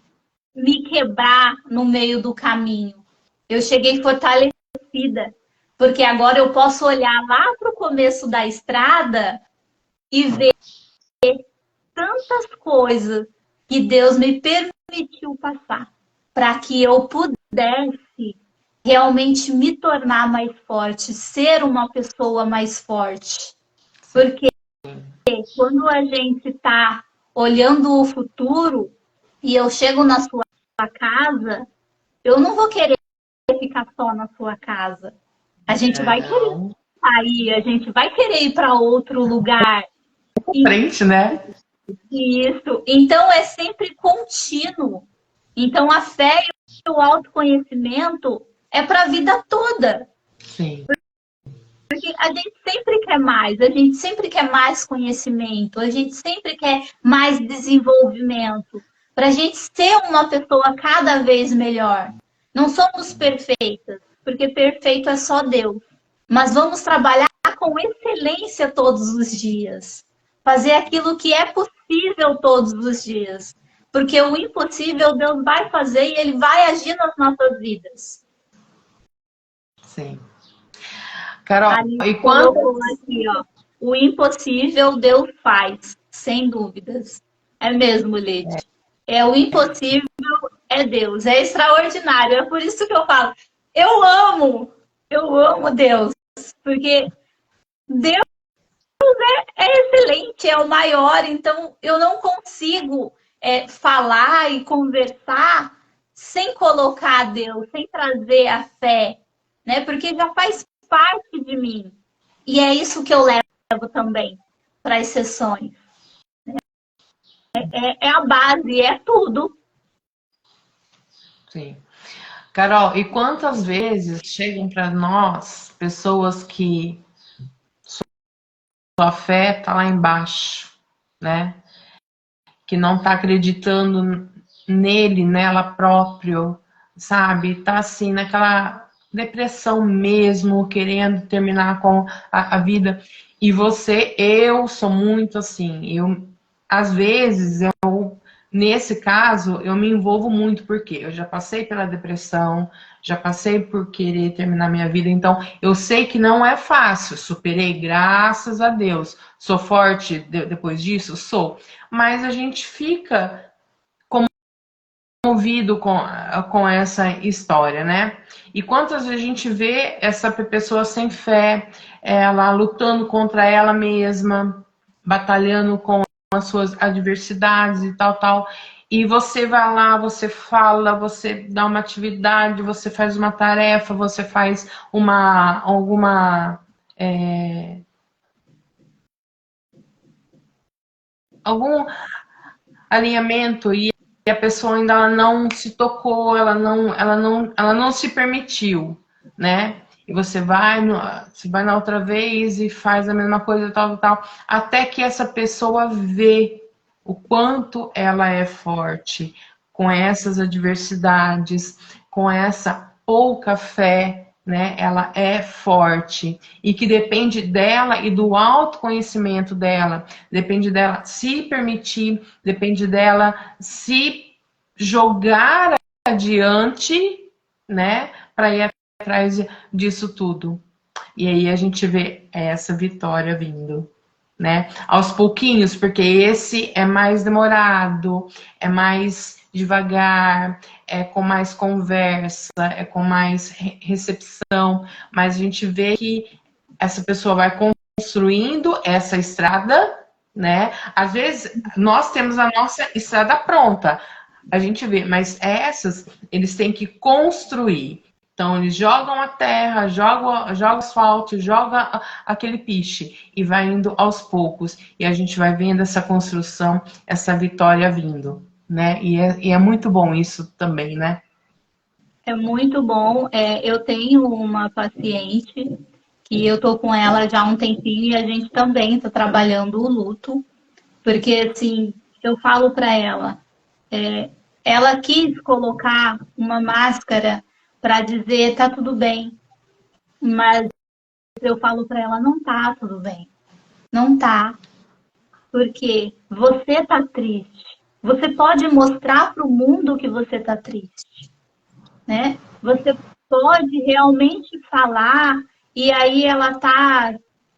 me quebrar no meio do caminho. Eu cheguei fortalecida, porque agora eu posso olhar lá para o começo da estrada e ver tantas coisas que Deus me permitiu passar, para que eu pudesse realmente me tornar mais forte, ser uma pessoa mais forte. Porque quando a gente está olhando o futuro e eu chego na sua casa, eu não vou querer ficar só na sua casa. A gente vai querer Não. sair, a gente vai querer ir para outro lugar. Frente, né? Isso. Então é sempre contínuo. Então a fé e o autoconhecimento é para a vida toda. Sim. Porque a gente sempre quer mais, a gente sempre quer mais conhecimento, a gente sempre quer mais desenvolvimento, para a gente ser uma pessoa cada vez melhor. Não somos perfeitas, porque perfeito é só Deus. Mas vamos trabalhar com excelência todos os dias. Fazer aquilo que é possível todos os dias. Porque o impossível Deus vai fazer e Ele vai agir nas nossas vidas. Sim. Carol, Ali e colocou quantas... aqui, ó. O impossível Deus faz, sem dúvidas. É mesmo, Leite. É o impossível, é Deus. É extraordinário. É por isso que eu falo. Eu amo Deus. Porque Deus é excelente, é o maior. Então, eu não consigo falar e conversar sem colocar Deus, sem trazer a fé, né? Porque já faz parte de mim. E é isso que eu levo também para as sessões. É a base, é tudo. Sim. Carol, e quantas vezes chegam para nós pessoas que sua fé tá lá embaixo, né? Que não tá acreditando nele, nela próprio, sabe? Tá assim, naquela depressão mesmo, querendo terminar com a vida. E eu sou muito assim, às vezes, nesse caso, eu me envolvo muito, porque eu já passei pela depressão, já passei por querer terminar minha vida, então eu sei que não é fácil, superei, graças a Deus. Sou forte depois disso? Sou. Mas a gente fica comovido com essa história, né? E quantas vezes a gente vê essa pessoa sem fé, ela lutando contra ela mesma, batalhando com as suas adversidades e tal, tal. E você vai lá, você fala, você dá uma atividade, você faz uma tarefa, você faz algum alinhamento e a pessoa ainda ela não se tocou, ela não se permitiu, né? E você vai na outra vez e faz a mesma coisa, tal, tal, até que essa pessoa vê o quanto ela é forte com essas adversidades, com essa pouca fé, né? Ela é forte e que depende dela e do autoconhecimento dela, depende dela se permitir, depende dela se jogar adiante, né? Para ir atrás disso tudo. E aí a gente vê essa vitória vindo, né? Aos pouquinhos, porque esse é mais demorado, é mais devagar, é com mais conversa, é com mais recepção, mas a gente vê que essa pessoa vai construindo essa estrada, né? Às vezes nós temos a nossa estrada pronta, a gente vê, mas essas eles têm que construir. Então, eles jogam a terra, jogam asfalto, jogam aquele piche e vai indo aos poucos. E a gente vai vendo essa construção, essa vitória vindo, né? E é muito bom isso também, né? É muito bom. Eu tenho uma paciente que eu tô com ela já há um tempinho e a gente também está trabalhando o luto, porque assim eu falo para ela, ela quis colocar uma máscara para dizer tá tudo bem, mas eu falo para ela não tá tudo bem, não tá, porque você tá triste. Você pode mostrar para o mundo que você tá triste, né? Você pode realmente falar e aí ela tá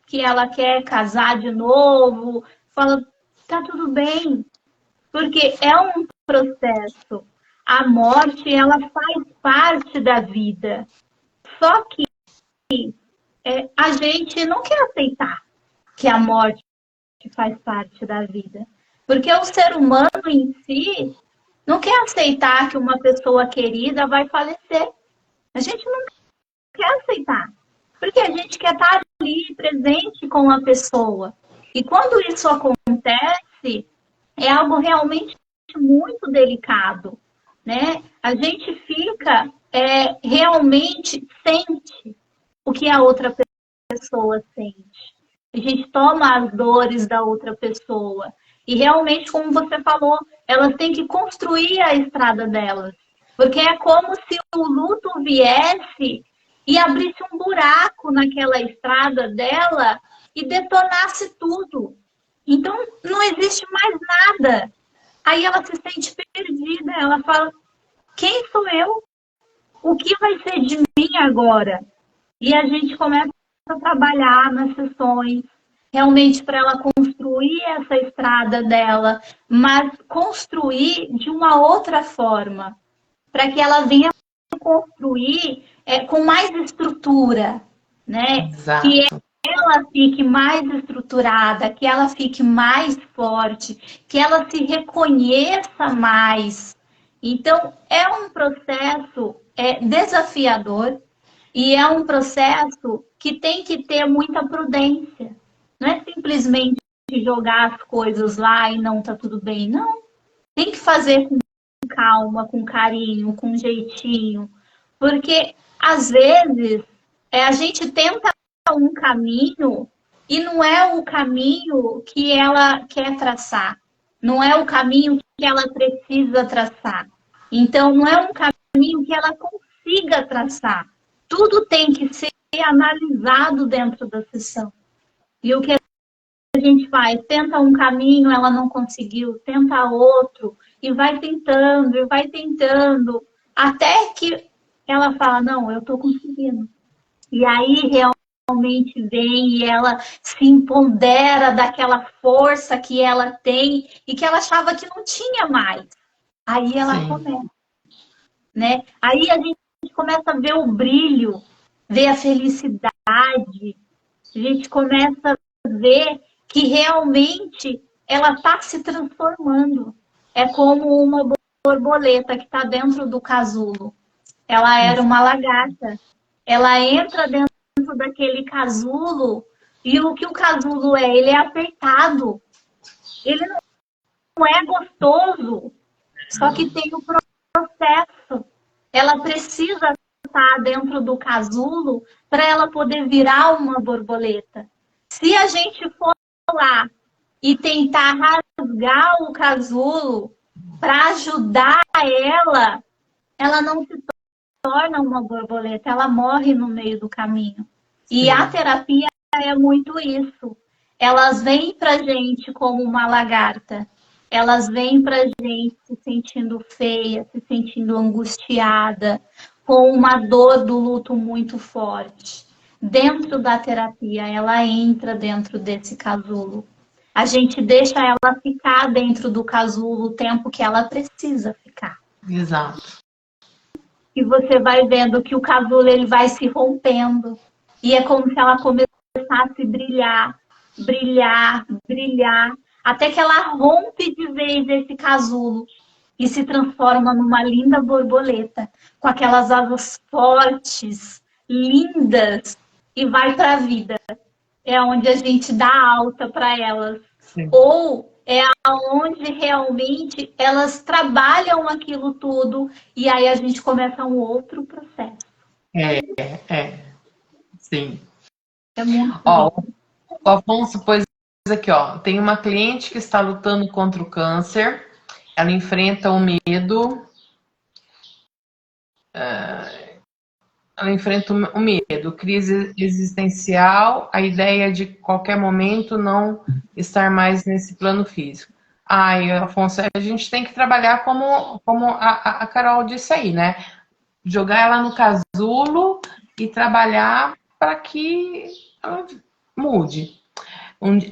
que ela quer casar de novo, fala tá tudo bem, porque é um processo. A morte, ela faz parte da vida. Só que a gente não quer aceitar que a morte faz parte da vida. Porque o ser humano em si não quer aceitar que uma pessoa querida vai falecer. A gente não quer aceitar. Porque a gente quer estar ali presente com a pessoa. E quando isso acontece, é algo realmente muito delicado, né? A gente fica realmente sente o que a outra pessoa sente. A gente toma as dores da outra pessoa. E realmente, como você falou, elas têm que construir a estrada delas. Porque é como se o luto viesse e abrisse um buraco naquela estrada dela e detonasse tudo. Então, não existe mais nada. Aí ela se sente perdida. Ela fala: quem sou eu? O que vai ser de mim agora? E a gente começa a trabalhar nas sessões, realmente para ela construir essa estrada dela, mas construir de uma outra forma, para que ela venha construir com mais estrutura, né? Que Exato. ela fique mais estruturada, que ela fique mais forte, que ela se reconheça mais. Então, é um processo desafiador e é um processo que tem que ter muita prudência. Não é simplesmente jogar as coisas lá e não tá tudo bem. Não. Tem que fazer com calma, com carinho, com jeitinho. Porque, às vezes, a gente tenta um caminho e não é o caminho que ela quer traçar. Não é o caminho que ela precisa traçar. Então, não é um caminho que ela consiga traçar. Tudo tem que ser analisado dentro da sessão. E o que a gente faz? Tenta um caminho, ela não conseguiu, tenta outro, e vai tentando, até que ela fala, não, eu estou conseguindo. E aí realmente vem e ela se empodera daquela força que ela tem e que ela achava que não tinha mais. Aí ela Sim. começa, né? Aí a gente começa a ver o brilho, ver a felicidade, a gente começa a ver que realmente ela está se transformando. É como uma borboleta que está dentro do casulo. Ela era uma lagarta. Ela entra dentro daquele casulo e o que o casulo é? Ele é apertado. Ele não é gostoso. Só que tem o processo. Ela precisa estar dentro do casulo para ela poder virar uma borboleta. Se a gente for lá e tentar rasgar o casulo para ajudar ela não se torna uma borboleta, ela morre no meio do caminho. E Sim. a terapia é muito isso. Elas vêm para gente como uma lagarta. Elas vêm para gente se sentindo feia, se sentindo angustiada, com uma dor do luto muito forte. Dentro da terapia, ela entra dentro desse casulo. A gente deixa ela ficar dentro do casulo o tempo que ela precisa ficar. Exato. E você vai vendo que o casulo ele vai se rompendo. E é como se ela começasse a brilhar, brilhar, brilhar, até que ela rompe de vez esse casulo e se transforma numa linda borboleta, com aquelas asas fortes, lindas, e vai para a vida. É onde a gente dá alta para elas. Sim. Ou é onde realmente elas trabalham aquilo tudo e aí a gente começa um outro processo. Sim. É muito Ó, lindo. o Afonso pôs aqui, ó. Tem uma cliente que está lutando contra o câncer. Ela enfrenta o medo. Ela enfrenta o medo, crise existencial, a ideia de qualquer momento não estar mais nesse plano físico. Ai, Afonso, a gente tem que trabalhar como a Carol disse aí, né? Jogar ela no casulo e trabalhar para que ela mude.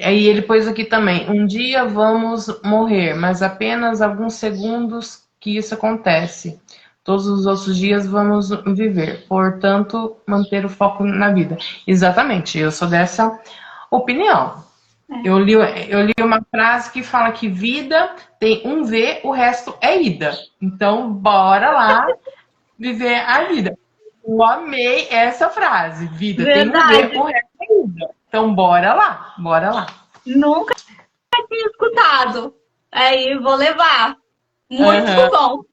Aí ele pôs aqui também: um dia vamos morrer, mas apenas alguns segundos que isso acontece. Todos os outros dias vamos viver. Portanto, manter o foco na vida. Exatamente, eu sou dessa opinião. Eu li uma frase que fala que vida tem um V, o resto é ida. Então, bora lá viver a vida. Eu amei essa frase. Vida tem um V, Verdade. o resto é ida. Então, bora lá, bora lá. Nunca tinha escutado. Aí, vou levar. Muito Uhum. bom.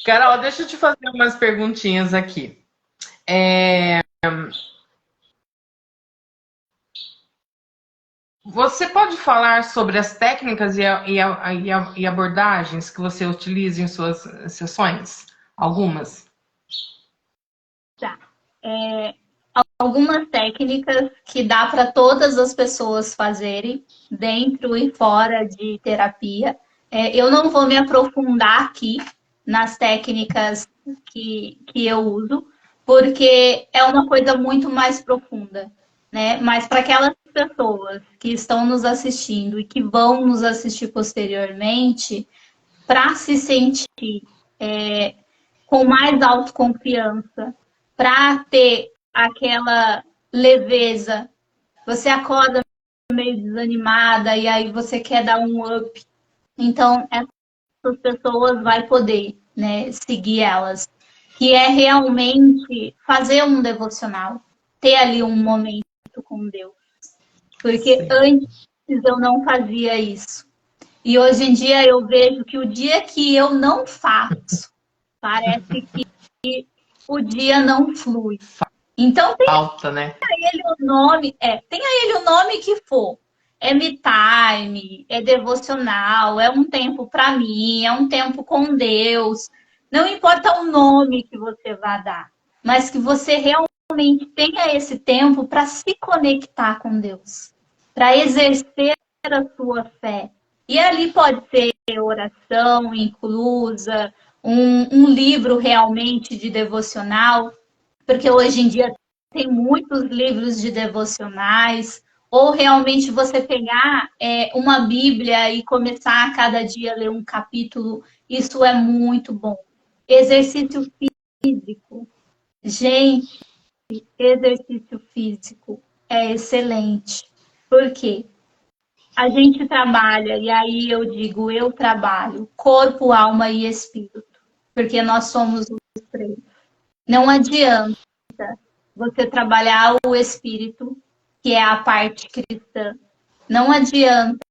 Carol, deixa eu te fazer umas perguntinhas aqui. Você pode falar sobre as técnicas e abordagens que você utiliza em suas sessões? Algumas? Tá. Algumas técnicas que dá para todas as pessoas fazerem, dentro e fora de terapia. Eu não vou me aprofundar aqui nas técnicas que eu uso, porque é uma coisa muito mais profunda, né? Mas para aquelas pessoas que estão nos assistindo e que vão nos assistir posteriormente, para se sentir com mais autoconfiança, para ter aquela leveza. Você acorda meio desanimada e aí você quer dar um up. Então, essas pessoas vai poder, né, seguir elas. Que é realmente fazer um devocional, ter ali um momento com Deus. Porque Sim. antes eu não fazia isso. E hoje em dia eu vejo que o dia que eu não faço, parece que o dia não flui. Então, Falta, né? ele o nome, tenha ele o nome que for. É me time, é devocional, é um tempo para mim, é um tempo com Deus. Não importa o nome que você vá dar, mas que você realmente tenha esse tempo para se conectar com Deus, para exercer a sua fé. E ali pode ser oração inclusa, um livro realmente de devocional, porque hoje em dia tem muitos livros de devocionais, ou realmente você pegar uma Bíblia e começar a cada dia a ler um capítulo, isso é muito bom. Exercício físico. Gente, exercício físico é excelente. Por quê? A gente trabalha, e aí eu digo, eu trabalho, corpo, alma e espírito, porque nós somos os três. Não adianta você trabalhar o espírito, que é a parte cristã. Não adianta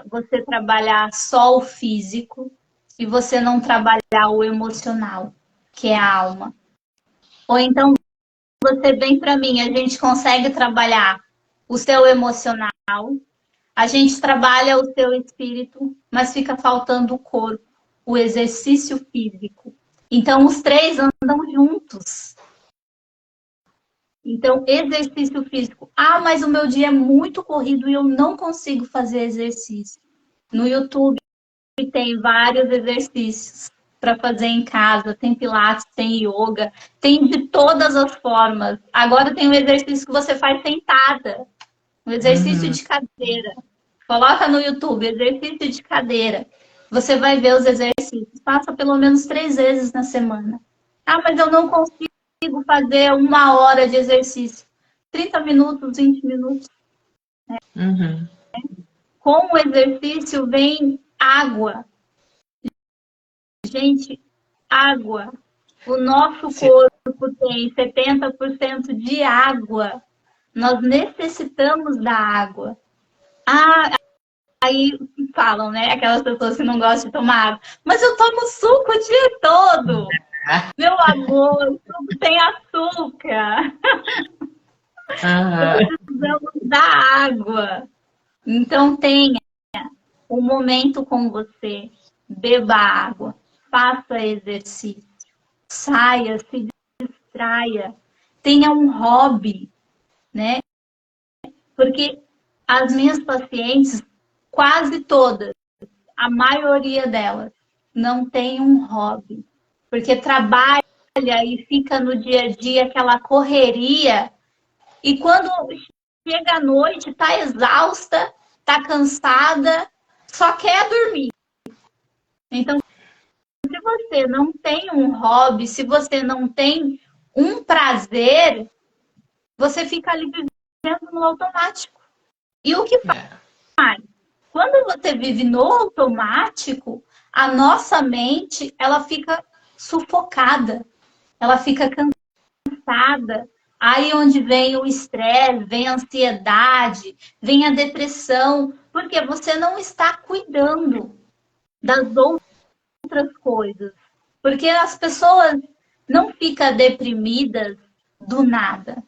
você trabalhar só o físico e você não trabalhar o emocional, que é a alma. Ou então você vem para mim, a gente consegue trabalhar o seu emocional, a gente trabalha o seu espírito, mas fica faltando o corpo, o exercício físico. Então os três andam juntos. Então, exercício físico. Ah, mas o meu dia é muito corrido e eu não consigo fazer exercício. No YouTube tem vários exercícios para fazer em casa. Tem pilates, tem yoga, tem de todas as formas. Agora tem um exercício que você faz sentada, um exercício de cadeira. Coloca no YouTube, exercício de cadeira. Você vai ver os exercícios. Faça pelo menos 3 vezes na semana. Ah, mas eu não consigo fazer 1 hora de exercício. 30 minutos, 20 minutos. Uhum. Com o exercício vem água. Gente, água. O nosso corpo tem 70% de água. Nós necessitamos da água. Ah, aí falam, né? Aquelas pessoas que não gostam de tomar água. Mas eu tomo suco o dia todo. Meu amor, suco tem açúcar. Aham. Precisamos da água. Então tenha um momento com você, beba água, faça exercício, saia, se distraia, tenha um hobby, né? Porque as minhas pacientes, quase todas, a maioria delas, não tem um hobby, porque trabalha e fica no dia a dia aquela correria, e quando chega à noite, tá exausta, tá cansada, só quer dormir. Então, se você não tem um hobby, se você não tem um prazer, você fica ali vivendo no automático. E o que É. faz? Quando você vive no automático, a nossa mente, ela fica sufocada, ela fica cansada. Aí onde vem o estresse, vem a ansiedade, vem a depressão, porque você não está cuidando das outras coisas. Porque as pessoas não ficam deprimidas do nada.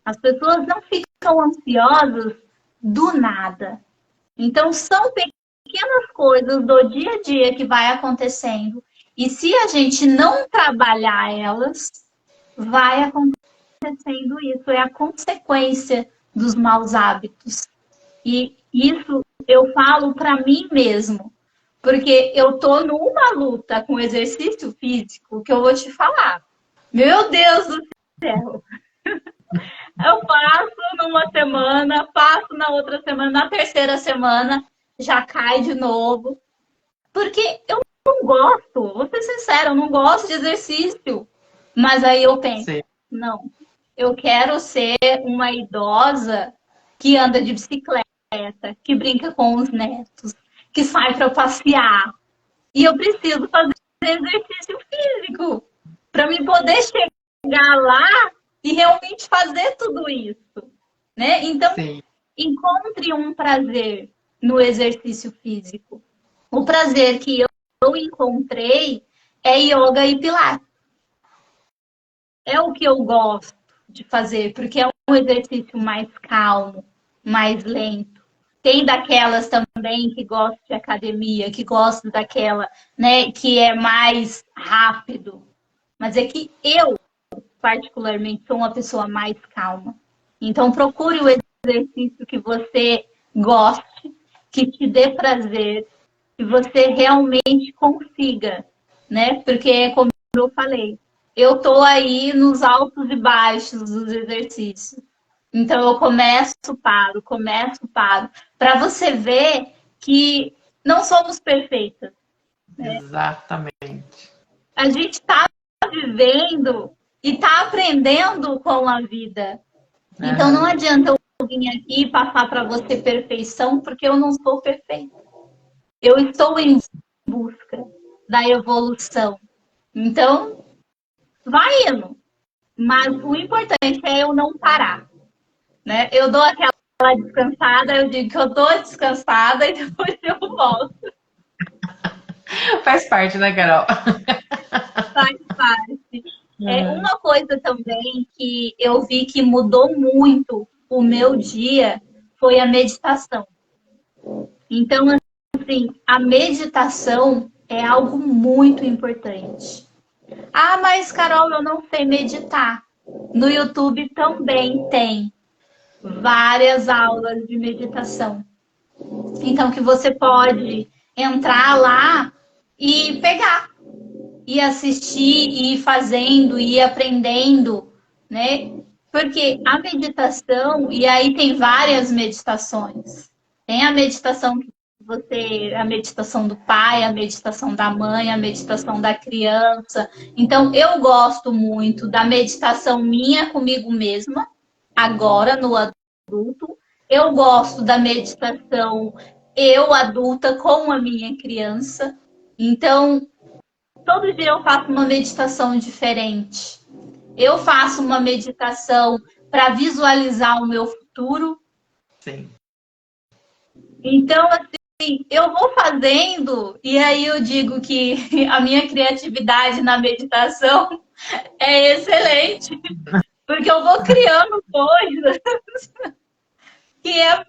As pessoas não ficam ansiosas do nada. Então, são pequenas coisas do dia a dia que vai acontecendo. E se a gente não trabalhar elas, vai acontecendo isso. É a consequência dos maus hábitos. E isso eu falo para mim mesmo. Porque eu tô numa luta com exercício físico que eu vou te falar. Meu Deus do céu! Eu faço numa semana, faço na outra semana, na terceira semana já cai de novo. Porque eu não gosto, vou ser sincera, eu não gosto de exercício. Mas aí eu penso, Sim. não, eu quero ser uma idosa que anda de bicicleta, que brinca com os netos, que sai para passear. E eu preciso fazer exercício físico para me poder chegar lá e realmente fazer tudo isso, né? Então, Sim. encontre um prazer no exercício físico. O prazer que eu encontrei é yoga e pilates. É o que eu gosto de fazer, porque é um exercício mais calmo, mais lento. Tem daquelas também que gostam de academia, que gostam daquela, né, que é mais rápido. Mas é que eu, particularmente, sou uma pessoa mais calma. Então, procure o exercício que você goste, que te dê prazer, que você realmente consiga, né? Porque, como eu falei, eu tô aí nos altos e baixos dos exercícios. Então, eu começo, paro, para você ver que não somos perfeitas. Exatamente. A gente está vivendo e está aprendendo com a vida. Então, não Aham. adianta eu vir aqui e passar para você perfeição, porque eu não sou perfeita. Eu estou em busca da evolução. Então, vai indo. Mas o importante é eu não parar, né? Eu dou aquela descansada, eu digo que eu dou descansada e depois eu volto. Faz parte, né, Carol? Faz parte. É Aham. uma coisa também que eu vi que mudou muito o meu dia foi a meditação. Então, assim, a meditação é algo muito importante. Ah, mas Carol, eu não sei meditar. No YouTube também tem várias aulas de meditação. Então, que você pode entrar lá e pegar, e assistir, e ir fazendo, e ir aprendendo, né? Porque a meditação, e aí tem várias meditações. Tem a meditação que você, a meditação do pai, a meditação da mãe, a meditação da criança. Então, eu gosto muito da meditação minha comigo mesma, agora no adulto. Eu gosto da meditação eu adulta com a minha criança. Então, todo dia eu faço uma meditação diferente. Eu faço uma meditação para visualizar o meu futuro. Sim. Então, assim, eu vou fazendo e aí eu digo que a minha criatividade na meditação é excelente. Porque eu vou criando coisas que é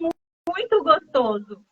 muito gostoso.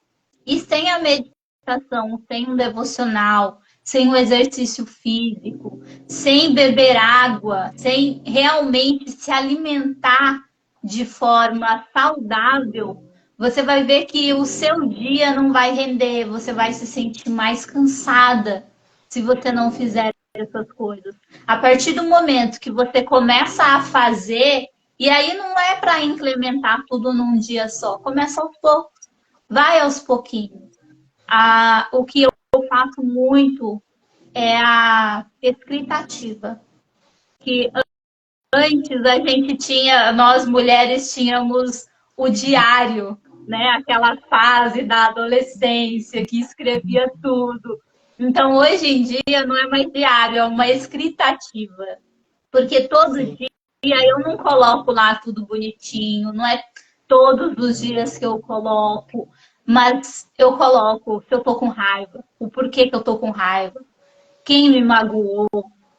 E sem a meditação, sem um devocional, sem o exercício físico, sem beber água, sem realmente se alimentar de forma saudável, você vai ver que o seu dia não vai render, você vai se sentir mais cansada se você não fizer essas coisas. A partir do momento que você começa a fazer, e aí não é para implementar tudo num dia só, começa aos poucos, vai aos pouquinhos. O que eu faço muito é a escrita ativa, que antes a gente tinha, nós mulheres tínhamos o diário, né? Aquela fase da adolescência que escrevia tudo. Então, hoje em dia, não é mais diário, é uma escrita ativa. Porque todo Sim. dia eu não coloco lá tudo bonitinho, não é todos os dias que eu coloco, mas eu coloco se eu tô com raiva, o porquê que eu tô com raiva, quem me magoou,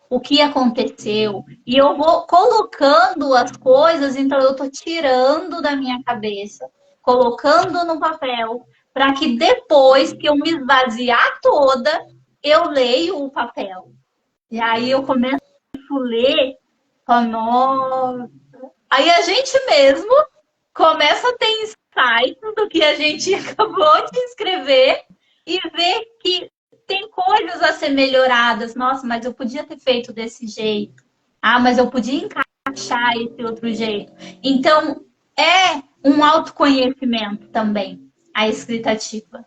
o que aconteceu. E eu vou colocando as coisas, então eu tô tirando da minha cabeça, colocando no papel, para que depois que eu me esvaziar toda, eu leio o papel. E aí eu começo a ler, falo, nossa. Aí a gente mesmo começa a ter insights do que a gente acabou de escrever e ver que tem coisas a ser melhoradas. Nossa, mas eu podia ter feito desse jeito. Ah, mas eu podia encaixar esse outro jeito. Então, é um autoconhecimento também, a escrita ativa.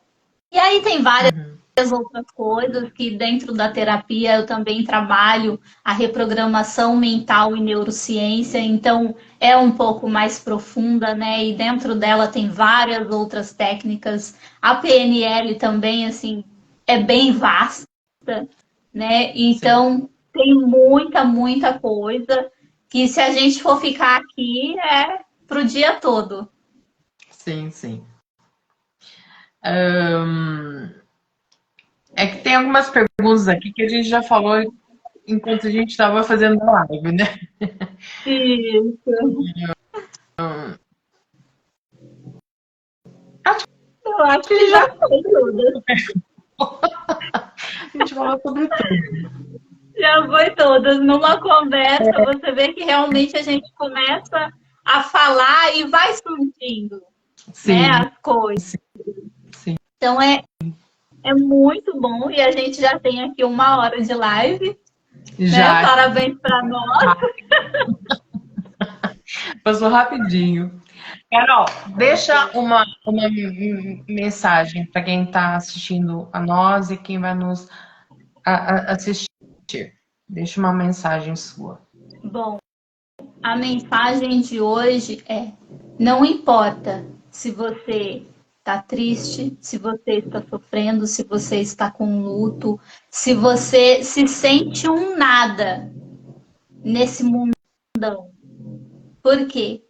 E aí tem várias Uhum. outras coisas que dentro da terapia eu também trabalho a reprogramação mental e neurociência, então é um pouco mais profunda, né? E dentro dela tem várias outras técnicas. A PNL também, assim, é bem vasta, né? Sim, Então tem muita coisa que se a gente for ficar aqui é pro dia todo. sim, sim. É que tem algumas perguntas aqui que a gente já falou enquanto a gente estava fazendo a live, né? Isso. Acho Eu acho que a que gente já já foi tudo. a gente falou sobre tudo. Já foi todas. Numa conversa, você vê que realmente a gente começa a falar e vai surgindo, né, Sim, as coisas. sim. Então é muito bom e a gente já tem aqui 1 hora de live, né? Já Parabéns para nós. passou rapidinho. Carol, deixa uma mensagem para quem está assistindo a nós e quem vai nos assistir. Deixa uma mensagem sua. Bom, a mensagem de hoje é: não importa se você está triste, se você está sofrendo, se você está com luto, se você se sente um nada nesse mundão. Por quê?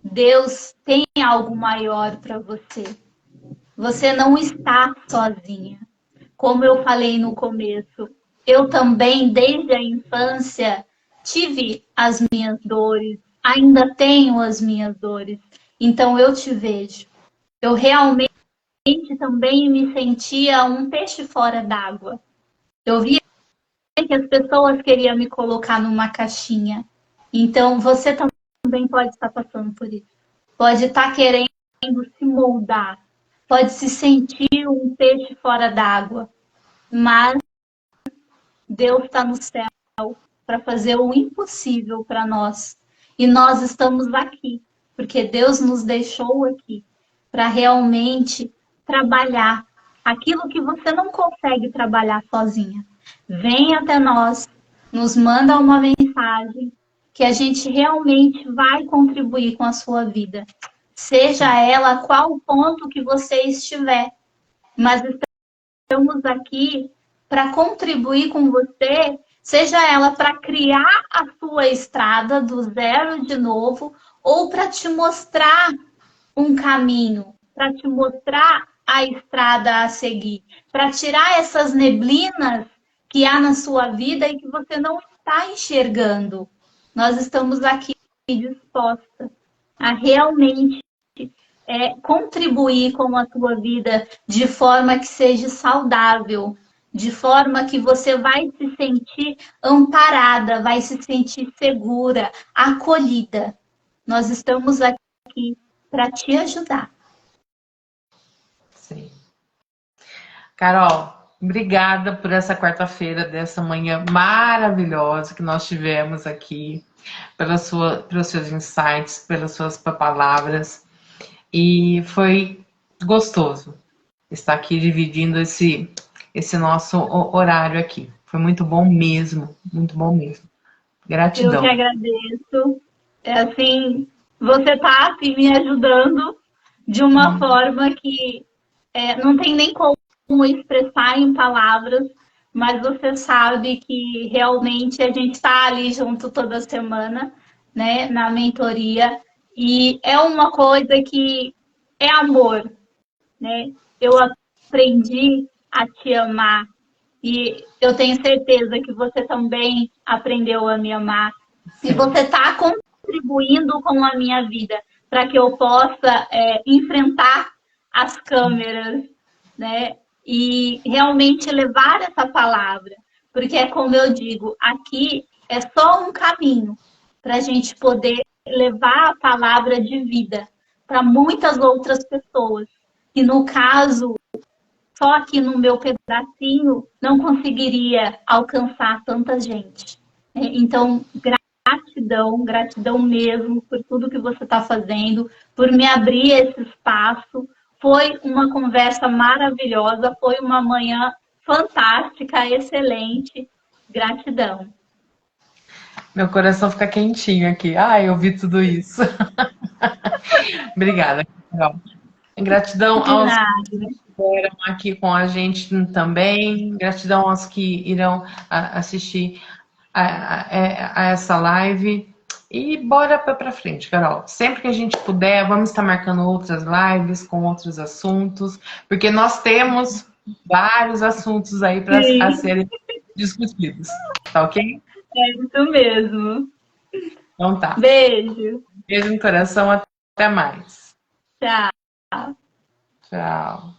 Deus tem algo maior para você. Você não está sozinha. Como eu falei no começo, eu também, desde a infância, tive as minhas dores, ainda tenho as minhas dores. Então eu te vejo. Eu realmente também me sentia um peixe fora d'água. Eu via que as pessoas queriam me colocar numa caixinha. Então você também pode estar passando por isso. Pode estar querendo se moldar, pode se sentir um peixe fora d'água, mas Deus está no céu para fazer o impossível para nós. E nós estamos aqui, porque Deus nos deixou aqui para realmente trabalhar aquilo que você não consegue trabalhar sozinha. Vem até nós, nos manda uma mensagem que a gente realmente vai contribuir com a sua vida. Seja Sim, ela qual ponto que você estiver, mas estamos aqui para contribuir com você, seja ela para criar a sua estrada do zero de novo, ou para te mostrar um caminho, para te mostrar a estrada a seguir, para tirar essas neblinas que há na sua vida e que você não está enxergando. Nós estamos aqui disposta a realmente contribuir com a tua vida de forma que seja saudável, de forma que você vai se sentir amparada, vai se sentir segura, acolhida. Nós estamos aqui para te ajudar. Sim. Carol, obrigada por essa quarta-feira, dessa manhã maravilhosa que nós tivemos aqui, pelos seus insights, pelas suas palavras. E foi gostoso estar aqui dividindo esse nosso horário aqui. Foi muito bom mesmo, muito bom mesmo. Eu que Gratidão. agradeço. É assim, você está assim, me ajudando de uma forma que não tem nem como expressar em palavras, mas você sabe que realmente a gente está ali junto toda semana, né, na mentoria, e é uma coisa que é amor, né? Eu aprendi a te amar e eu tenho certeza que você também aprendeu a me amar. E Sim. você está contribuindo com a minha vida para que eu possa enfrentar as câmeras, né? E realmente levar essa palavra. Porque é como eu digo, aqui é só um caminho para a gente poder levar a palavra de vida para muitas outras pessoas. E no caso, só aqui no meu pedacinho não conseguiria alcançar tanta gente. Então, gratidão, gratidão mesmo por tudo que você está fazendo, por me abrir esse espaço. Foi uma conversa maravilhosa, foi uma manhã fantástica, excelente. Gratidão. Meu coração fica quentinho aqui. Ai, eu vi tudo isso. Obrigada, Carol. Gratidão De aos nada. que estiveram aqui com a gente também. Gratidão aos que irão assistir a essa live. E bora para frente, Carol. Sempre que a gente puder, vamos estar marcando outras lives com outros assuntos, porque nós temos vários assuntos aí a Sim, serem discutidos. Tá ok? é isso mesmo. Então tá. Beijo. Beijo no coração, até mais. Tchau. Tchau.